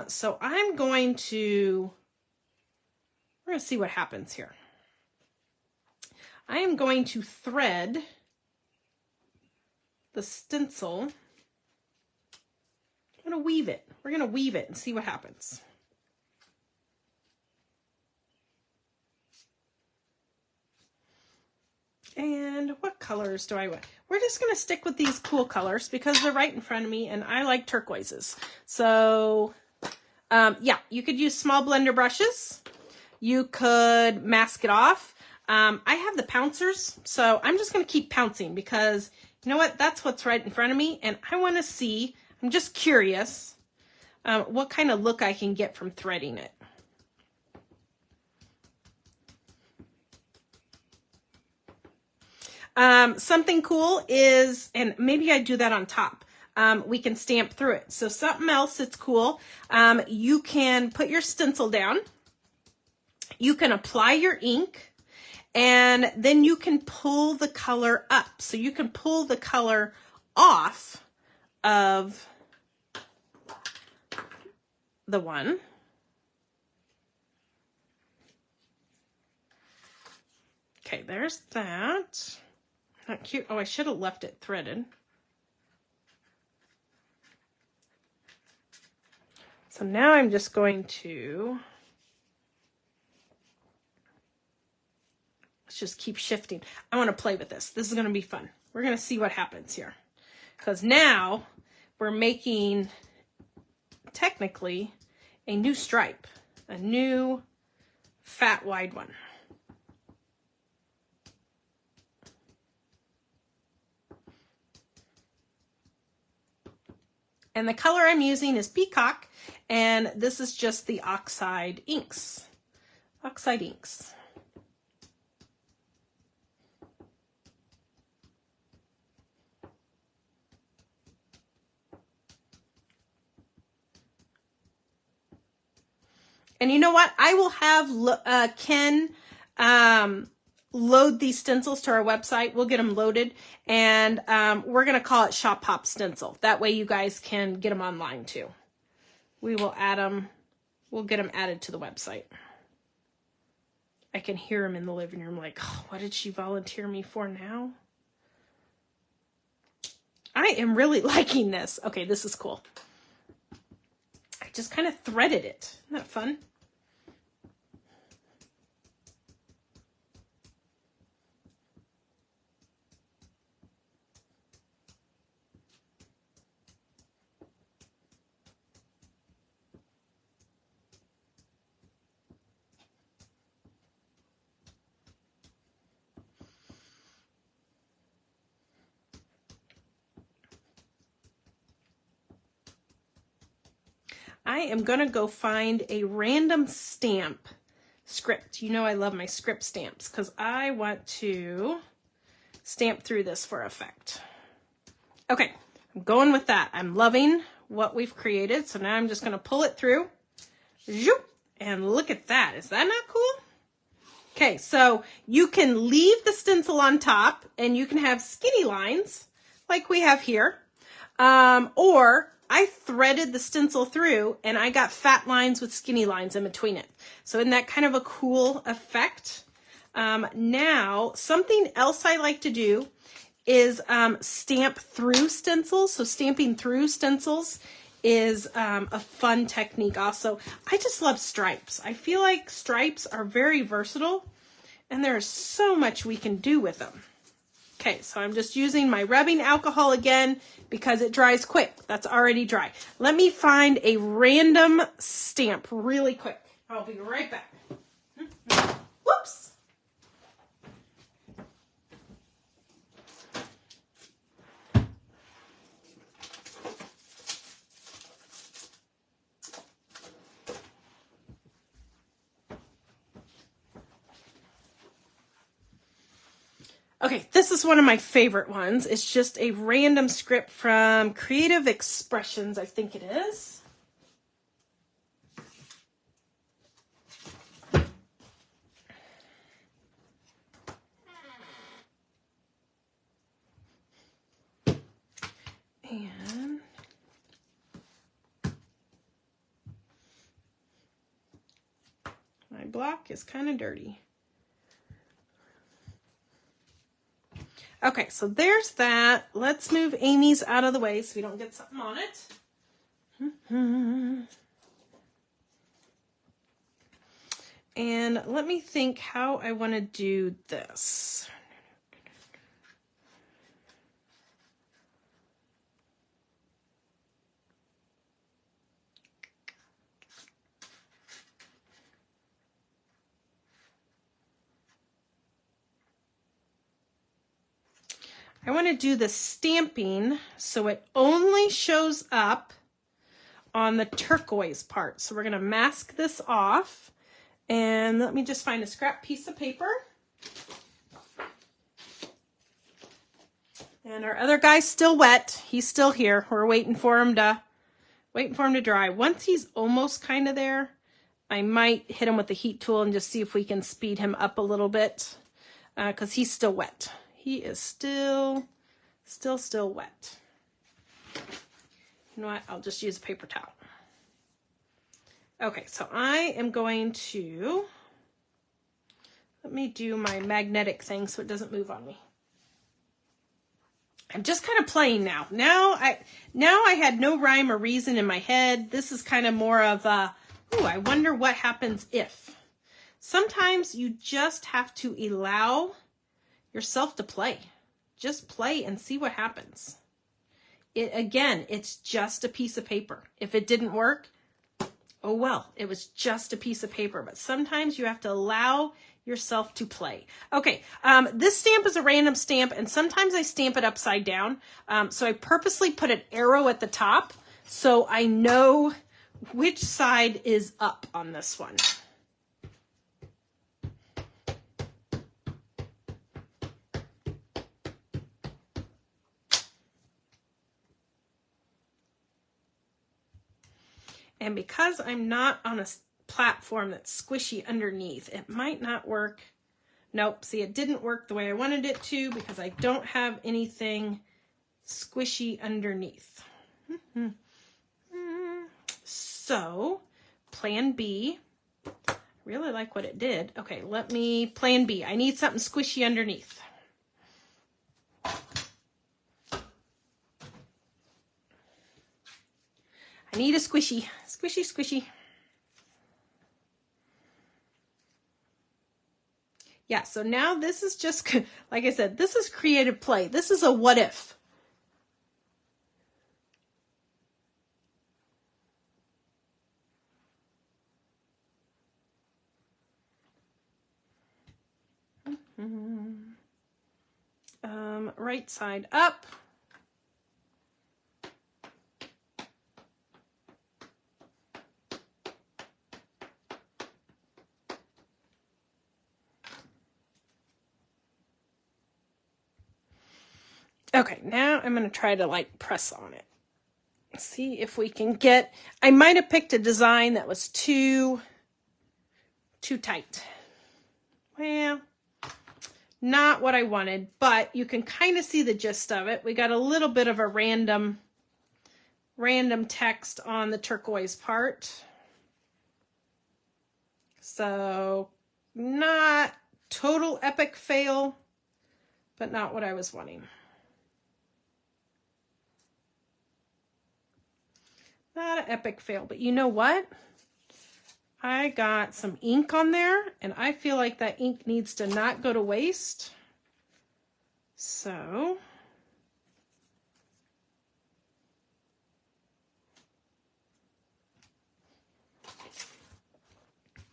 So we're going to see what happens here. I am going to thread the stencil. I'm going to weave it. We're going to weave it and see what happens. And what colors do I want? We're just going to stick with these cool colors because they're right in front of me and I like turquoises. So yeah, you could use small blender brushes. You could mask it off. I have the pouncers, so I'm just going to keep pouncing because you know what? That's what's right in front of me. And I want to see, I'm just curious what kind of look I can get from threading it. Something cool is, and maybe I do that on top, we can stamp through it. So something else that's cool, you can put your stencil down, you can apply your ink, and then you can pull the color up. So you can pull the color off of the one. Okay, there's that. Not cute. Oh, I should have left it threaded. So now I'm just going to, let's just keep shifting. I want to play with this. This is going to be fun. We're going to see what happens here. Because now we're making, technically, a new stripe. A new fat wide one. And the color I'm using is Peacock, and this is just the oxide inks. Oxide inks. And you know what? I will have Ken load these stencils to our website. We'll get them loaded, and we're going to call it Shop Hop Stencil. That way you guys can get them online too. We will add them. We'll get them added to the website. I can hear him in the living room like, oh, what did she volunteer me for now? I am really liking this. Okay, this is cool. I just kind of threaded it. Isn't that fun? I am going to go find a random stamp script. You know I love my script stamps because I want to stamp through this for effect. Okay, I'm going with that. I'm loving what we've created. So now I'm just going to pull it through. Zoop, and look at that. Is that not cool? Okay, so you can leave the stencil on top and you can have skinny lines like we have here. Or I threaded the stencil through and I got fat lines with skinny lines in between it. So isn't that kind of a cool effect? Now, something else I like to do is stamp through stencils. So stamping through stencils is a fun technique also. I just love stripes. I feel like stripes are very versatile and there's so much we can do with them. Okay, so I'm just using my rubbing alcohol again because it dries quick. That's already dry. Let me find a random stamp really quick. I'll be right back. Whoops. Okay, this is one of my favorite ones. It's just a random script from Creative Expressions, I think it is. And my block is kind of dirty. Okay, so there's that. Let's move Amy's out of the way so we don't get something on it. And let me think how I want to do this. I want to do the stamping so it only shows up on the turquoise part. So we're going to mask this off. And let me just find a scrap piece of paper. And our other guy's still wet. He's still here. We're waiting for him to dry. Once he's almost kind of there, I might hit him with the heat tool and just see if we can speed him up a little bit, because he's still wet. He is still wet. You know what? I'll just use a paper towel. Okay, so I am going to, let me do my magnetic thing so it doesn't move on me. I'm just kind of playing now. Now I had no rhyme or reason in my head. This is kind of more of a, ooh, I wonder what happens if. Sometimes you just have to allow yourself to play. Just play and see what happens. Again, it's just a piece of paper. If it didn't work, oh well, it was just a piece of paper. But sometimes you have to allow yourself to play. Okay, this stamp is a random stamp, and sometimes I stamp it upside down. So I purposely put an arrow at the top so I know which side is up on this one. And because I'm not on a platform that's squishy underneath, it might not work. Nope, see, it didn't work the way I wanted it to because I don't have anything squishy underneath. So, plan B. I really like what it did. Okay, plan B. I need something squishy underneath. I need a squishy. Squishy, squishy. Yeah, so now this is just, like I said, this is creative play. This is a what if. Right side up. Okay, now I'm going to try to like press on it. See if we can get, I might have picked a design that was too tight. Well, not what I wanted, but you can kind of see the gist of it. We got a little bit of a random text on the turquoise part. So not total epic fail, but not what I was wanting. Not an epic fail, but you know what? I got some ink on there, and I feel like that ink needs to not go to waste. So,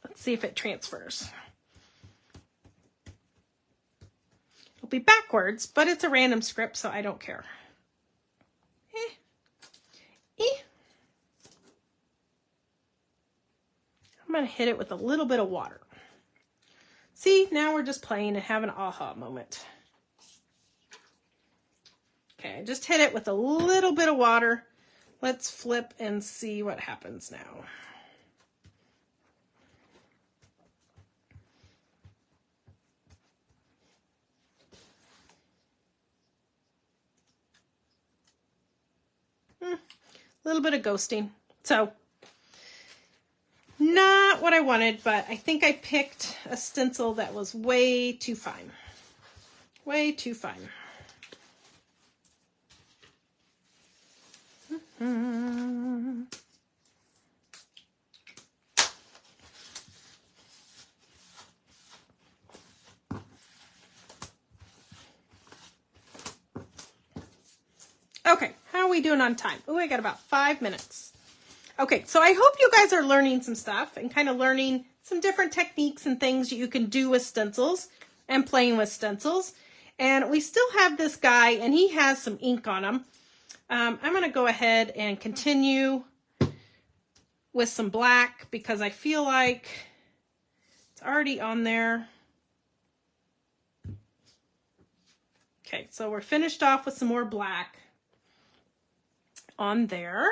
let's see if it transfers. It'll be backwards, but it's a random script, so I don't care. I'm going to hit it with a little bit of water. See, now we're just playing and having an aha moment. Okay, I just hit it with a little bit of water. Let's flip and see what happens now. A little bit of ghosting. So, not what I wanted, but I think I picked a stencil that was way too fine. Way too fine. Okay, how are we doing on time? Oh, I got about 5 minutes. Okay, so I hope you guys are learning some stuff and kind of learning some different techniques and things you can do with stencils and playing with stencils. And we still have this guy, and he has some ink on him. I'm going to go ahead and continue with some black because I feel like it's already on there. Okay, so we're finished off with some more black on there.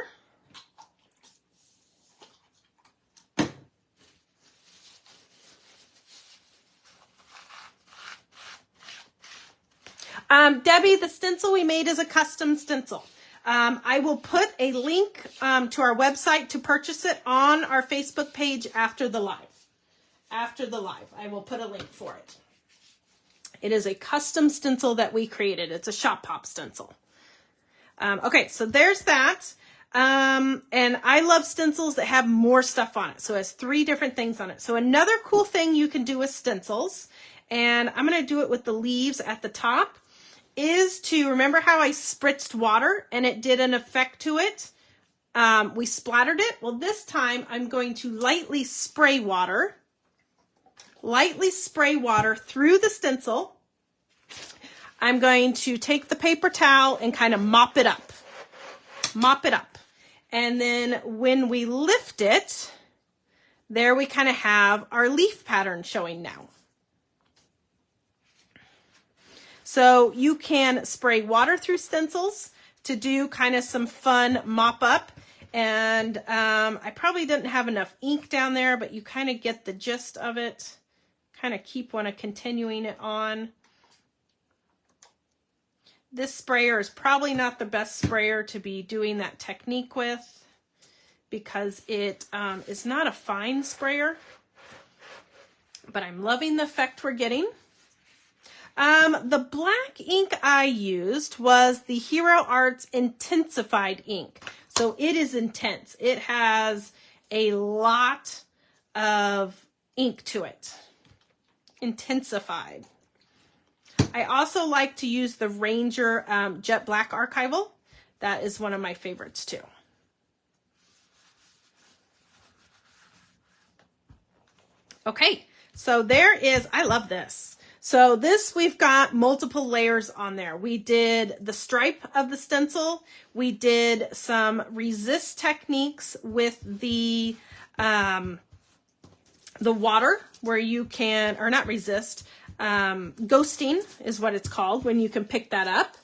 Debbie, the stencil we made is a custom stencil. I will put a link to our website to purchase it on our Facebook page after the live. After the live, I will put a link for it. It is a custom stencil that we created. It's a Shop Pop stencil. Okay, so there's that. And I love stencils that have more stuff on it. So it has 3 different things on it. So another cool thing you can do with stencils, and I'm going to do it with the leaves at the top, is to remember how I spritzed water and it did an effect to it. We splattered it. Well, this time I'm going to lightly spray water through the stencil. I'm going to take the paper towel and kind of mop it up. And then when we lift it, there we kind of have our leaf pattern showing now. So you can spray water through stencils to do kind of some fun mop up. And I probably didn't have enough ink down there, but you kind of get the gist of it. Kind of keep continuing it on. This sprayer is probably not the best sprayer to be doing that technique with because it is not a fine sprayer, but I'm loving the effect we're getting. The black ink I used was the Hero Arts Intensified ink. So it is intense. It has a lot of ink to it. Intensified. I also like to use the Ranger Jet Black Archival. That is one of my favorites too. Okay, so there is, I love this. So this, we've got multiple layers on there. We did the stripe of the stencil. We did some resist techniques with the water where you can, or not resist, ghosting is what it's called when you can pick that up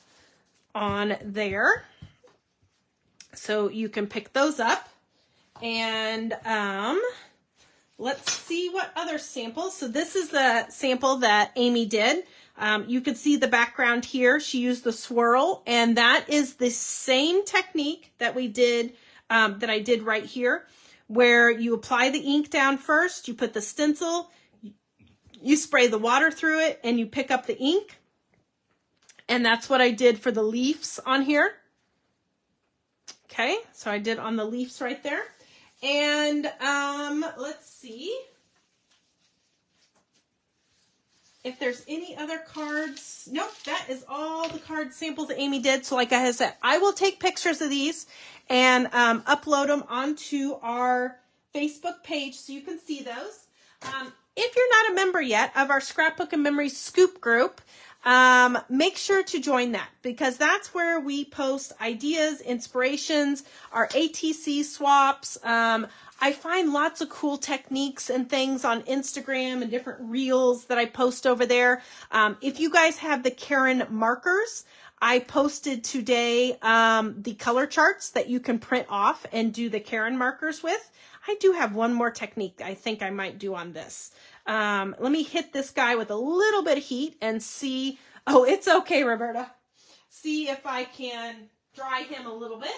on there. So you can pick those up and let's see what other samples. So this is the sample that Amy did. You can see the background here. She used the swirl, and that is the same technique that we did, that I did right here, where you apply the ink down first, you put the stencil, you spray the water through it, and you pick up the ink. And that's what I did for the leaves on here. Okay, so I did on the leaves right there. And let's see if there's any other cards. Nope, that is all the card samples that Amy did. So like I said, I will take pictures of these and upload them onto our Facebook page so you can see those. If you're not a member yet of our Scrapbook-N-Memories scoop group, make sure to join that because that's where we post ideas, inspirations, our ATC swaps. I find lots of cool techniques and things on Instagram and different reels that I post over there. If you guys have the Karen markers, I posted today the color charts that you can print off and do the Karen markers with. I do have one more technique I think I might do on this. Let me hit this guy with a little bit of heat and see. Oh, it's okay, Roberta. See if I can dry him a little bit.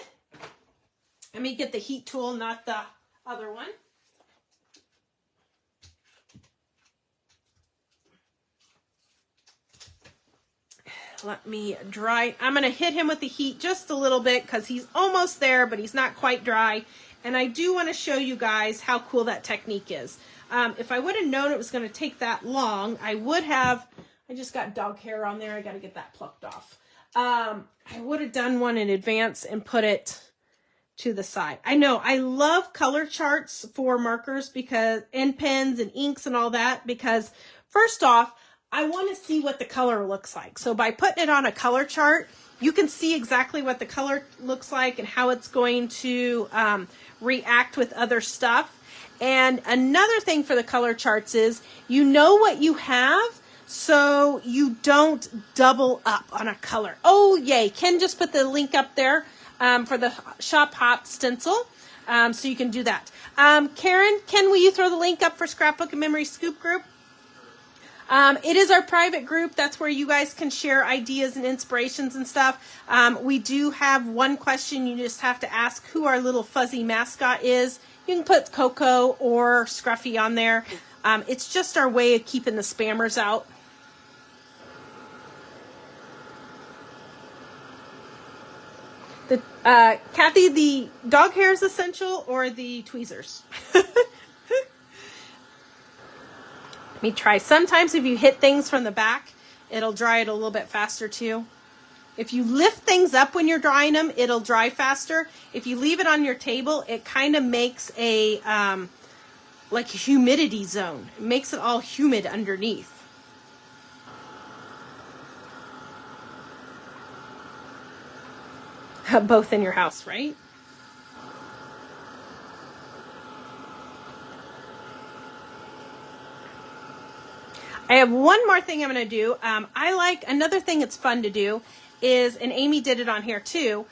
Let me get the heat tool, not the other one. Let me dry. I'm going to hit him with the heat just a little bit because he's almost there, but he's not quite dry. And I do want to show you guys how cool that technique is. If I would have known it was going to take that long, I would have, I just got dog hair on there. I got to get that plucked off. I would have done one in advance and put it to the side. I know I love color charts for markers because, and pens and inks and all that, because first off, I want to see what the color looks like. So by putting it on a color chart, you can see exactly what the color looks like and how it's going to react with other stuff. And another thing for the color charts is you know what you have, so you don't double up on a color. Oh, yay. Ken just put the link up there for the Shop Hop stencil, so you can do that. Karen, Ken, will you throw the link up for Scrapbook-N-Memories Scoop Group? It is our private group. That's where you guys can share ideas and inspirations and stuff. We do have one question. You just have to ask who our little fuzzy mascot is. You can put Coco or Scruffy on there. It's just our way of keeping the spammers out. Kathy, the dog hair is essential or the tweezers? Let me try. Sometimes if you hit things from the back, it'll dry it a little bit faster too. If you lift things up when you're drying them, it'll dry faster. If you leave it on your table, it kind of makes a like a humidity zone. It makes it all humid underneath. Both in your house, right? I have one more thing I'm going to do. I like another thing that's fun to do is, and Amy did it on here too,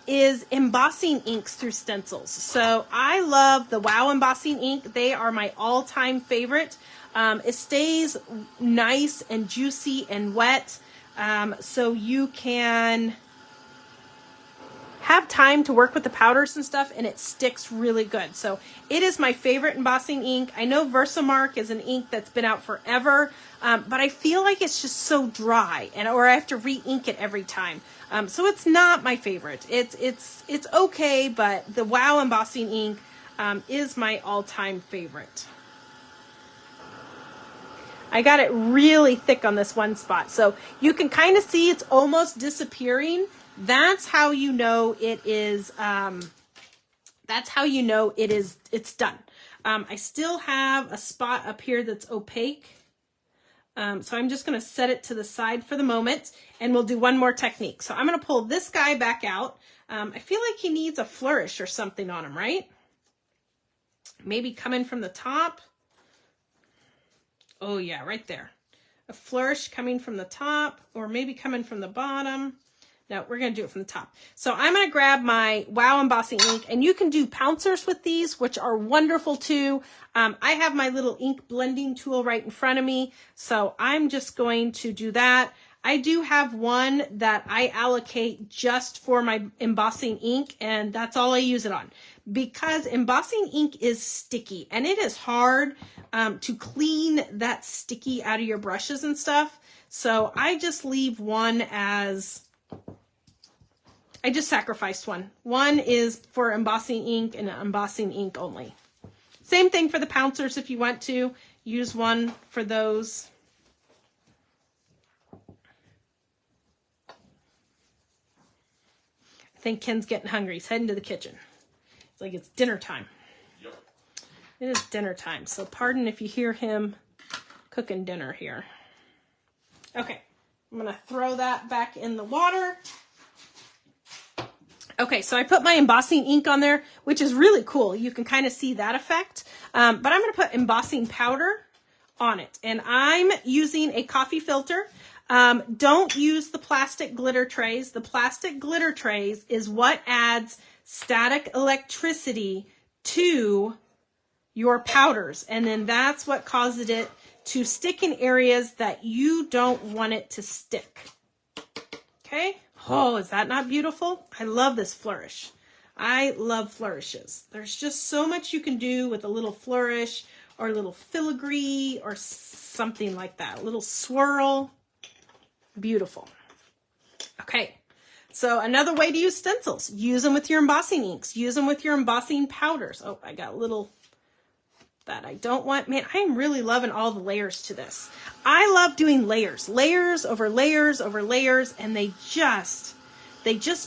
is embossing inks through stencils. So I love the Wow embossing ink. They are my all-time favorite. It stays nice and juicy and wet, so you can have time to work with the powders and stuff, and it sticks really good. So it is my favorite embossing ink. I know Versamark is an ink that's been out forever, but I feel like it's just so dry, or I have to re-ink it every time. So it's not my favorite. It's okay, but the Wow embossing ink is my all-time favorite. I got it really thick on this one spot, so you can kind of see it's almost disappearing. That's how you know it is. That's how you know it's done. I still have a spot up here that's opaque, so I'm just going to set it to the side for the moment, and we'll do one more technique. So I'm going to pull this guy back out. I feel like he needs a flourish or something on him, right? Maybe coming from the top. Oh yeah, right there. A flourish coming from the top, or maybe coming from the bottom. No, we're going to do it from the top. So I'm going to grab my Wow embossing ink, and you can do pouncers with these, which are wonderful too. I have my little ink blending tool right in front of me, so I'm just going to do that. I do have one that I allocate just for my embossing ink, and that's all I use it on, because embossing ink is sticky, and it is hard to clean that sticky out of your brushes and stuff. So I just leave one as... I just sacrificed one. One is for embossing ink and embossing ink only. Same thing for the pouncers if you want to. Use one for those. I think Ken's getting hungry. He's heading to the kitchen. It's like it's dinner time. Yep. It is dinner time, so pardon if you hear him cooking dinner here. Okay, I'm going to throw that back in the water. Okay, so I put my embossing ink on there, which is really cool. You can kind of see that effect. But I'm going to put embossing powder on it. And I'm using a coffee filter. Don't use the plastic glitter trays. The plastic glitter trays is what adds static electricity to your powders. And then that's what causes it to stick in areas that you don't want it to stick. Okay? Oh, is that not beautiful? I love this flourish. I love flourishes. There's just so much you can do with a little flourish or a little filigree or something like that. A little swirl. Beautiful. Okay, so another way to use stencils. Use them with your embossing inks. Use them with your embossing powders. Oh, I got a little that I don't want. Man, I am really loving all the layers to this. I love doing layers. Layers over layers over layers, and they just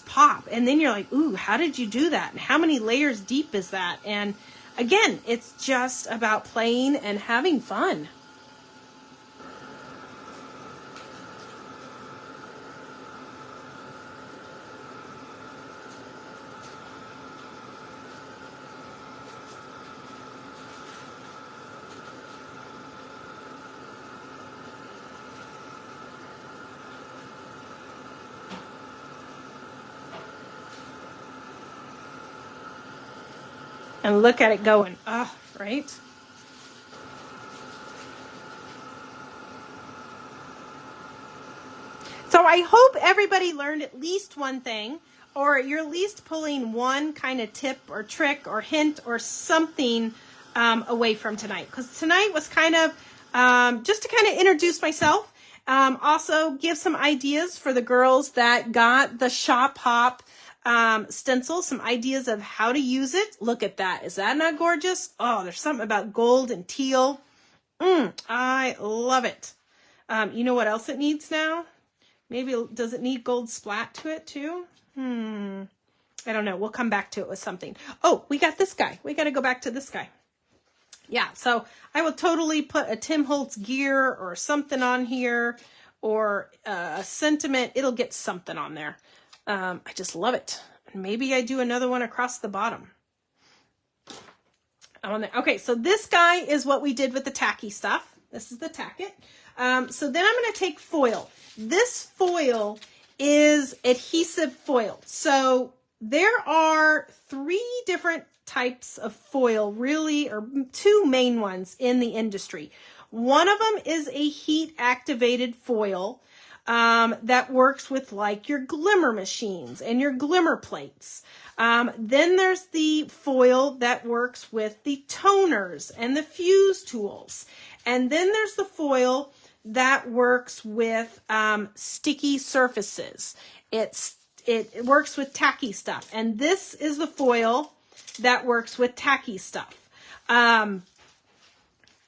pop. And then you're like, ooh, how did you do that? And how many layers deep is that? And again, it's just about playing and having fun. And look at it going. Oh, right? So I hope everybody learned at least one thing, or you're at least pulling one kind of tip or trick or hint or something away from tonight. Because tonight was kind of just to kind of introduce myself. Also give some ideas for the girls that got the Shop Hop stencil, some ideas of how to use it. Look at that. Is that not gorgeous? Oh, there's something about gold and teal. I love it. You know what else it needs now? Maybe, does it need gold splat to it too? I don't know. We'll come back to it with something. Oh, we got this guy. We got to go back to this guy. Yeah, so I will totally put a Tim Holtz gear or something on here, or a sentiment. It'll get something on there. I just love it. And maybe I do another one across the bottom. On there. Okay, so this guy is what we did with the tacky stuff. This is the tacket. So then I'm going to take foil. This foil is adhesive foil. So there are 3 different types of foil, really, or 2 main ones in the industry. One of them is a heat activated foil that works with like your glimmer machines and your glimmer plates. Then there's the foil that works with the toners and the fuse tools. And then there's the foil that works with sticky surfaces. It works with tacky stuff. And this is the foil that works with tacky stuff. And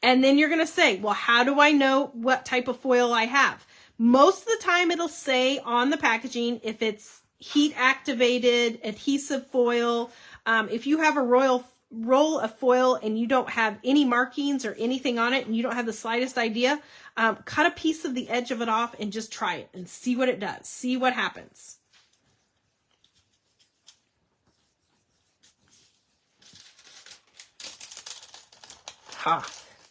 then you're going to say, well, how do I know what type of foil I have? Most of the time it'll say on the packaging if it's heat activated adhesive foil. If you have a roll of foil and you don't have any markings or anything on it and you don't have the slightest idea, cut a piece of the edge of it off and just try it and see what it does. See what happens.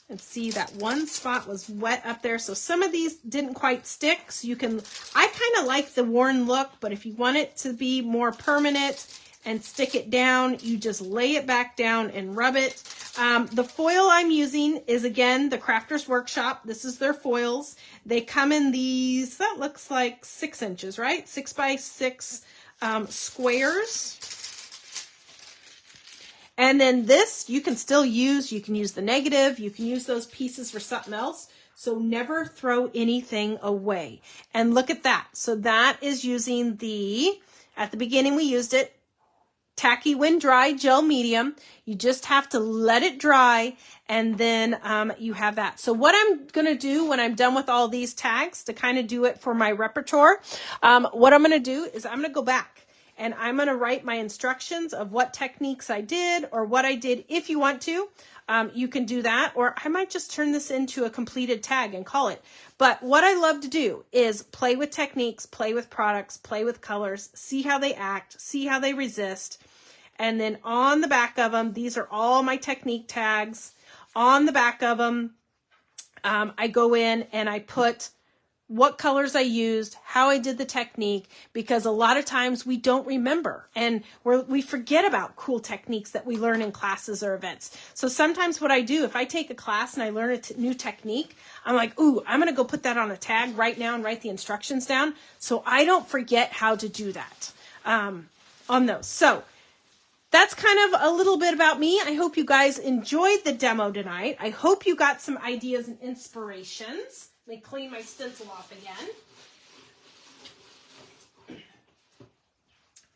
And see that one spot was wet up there. So some of these didn't quite stick. So you can, I kind of like the worn look, but if you want it to be more permanent and stick it down, you just lay it back down and rub it. The foil I'm using is, again, the Crafters Workshop. This is their foils. They come in these, that looks like 6 inches, right? 6 by 6 squares. And then this, you can still use, you can use the negative, you can use those pieces for something else. So never throw anything away. And look at that. So that is using at the beginning we used it, Tacky Wind Dry Gel Medium. You just have to let it dry, and then you have that. So what I'm going to do when I'm done with all these tags to kind of do it for my repertoire, what I'm going to do is I'm going to go back. And I'm going to write my instructions of what techniques I did or what I did. If you want to, you can do that. Or I might just turn this into a completed tag and call it. But what I love to do is play with techniques, play with products, play with colors, see how they act, see how they resist. And then on the back of them, these are all my technique tags. On the back of them, I go in and I put what colors I used, how I did the technique, because a lot of times we don't remember and we forget about cool techniques that we learn in classes or events. So sometimes what I do, if I take a class and I learn a new technique, I'm like, ooh, I'm going to go put that on a tag right now and write the instructions down so I don't forget how to do that on those. So that's kind of a little bit about me. I hope you guys enjoyed the demo tonight. I hope you got some ideas and inspirations. Let me clean my stencil off again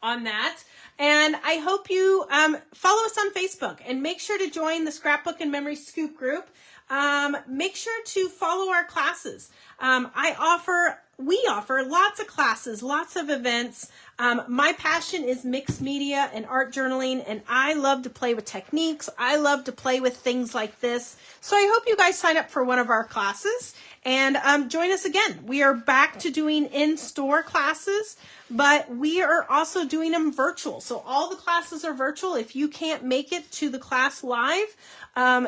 on that. And I hope you follow us on Facebook and make sure to join the Scrapbook-N-Memories Scoop group. Make sure to follow our classes. We offer lots of classes, lots of events. My passion is mixed media and art journaling, and I love to play with techniques. I love to play with things like this. So I hope you guys sign up for one of our classes. And join us again. We are back to doing in-store classes, but we are also doing them virtual. So all the classes are virtual. If you can't make it to the class live,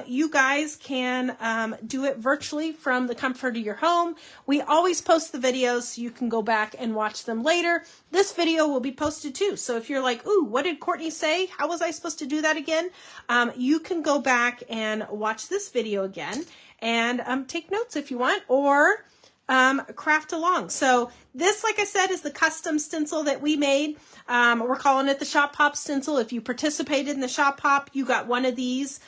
you guys can do it virtually from the comfort of your home. We always post the videos so you can go back and watch them later. This video will be posted too. So if you're like, ooh, what did Kourtney say? How was I supposed to do that again? You can go back and watch this video again and take notes if you want, or craft along. So this, like I said, is the custom stencil that we made. We're calling it the Shop Pop stencil. If you participated in the Shop Pop, you got one of these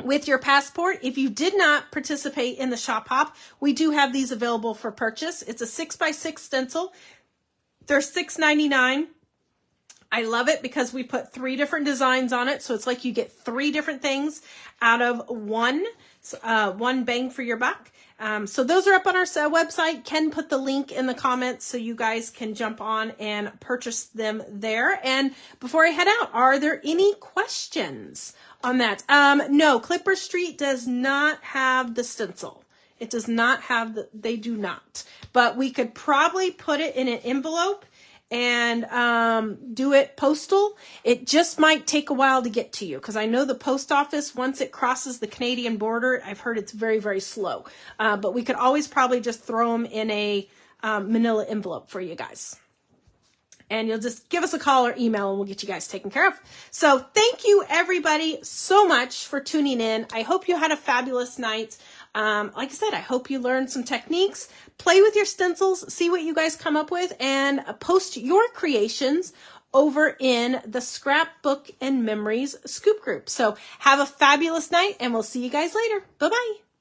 with your passport. If you did not participate in the Shop Pop, we do have these available for purchase. It's a 6x6 stencil. They're $6.99. I love it because we put 3 different designs on it. So it's like you get 3 different things out of one bang for your buck. So those are up on our website. Ken put the link in the comments so you guys can jump on and purchase them there. And before I head out, are there any questions on that? No, Clipper Street does not have the stencil. It does not have they do not. But we could probably put it in an envelope and do it postal. It just might take a while to get to you because I know the post office, once it crosses the Canadian border, I've heard it's very, very slow. But we could always probably just throw them in a manila envelope for you guys. And you'll just give us a call or email and we'll get you guys taken care of. So thank you everybody so much for tuning in. I hope you had a fabulous night. Like I said, I hope you learned some techniques. Play with your stencils, see what you guys come up with, and post your creations over in the Scrapbook-N-Memories scoop group. So have a fabulous night and we'll see you guys later. Bye-bye.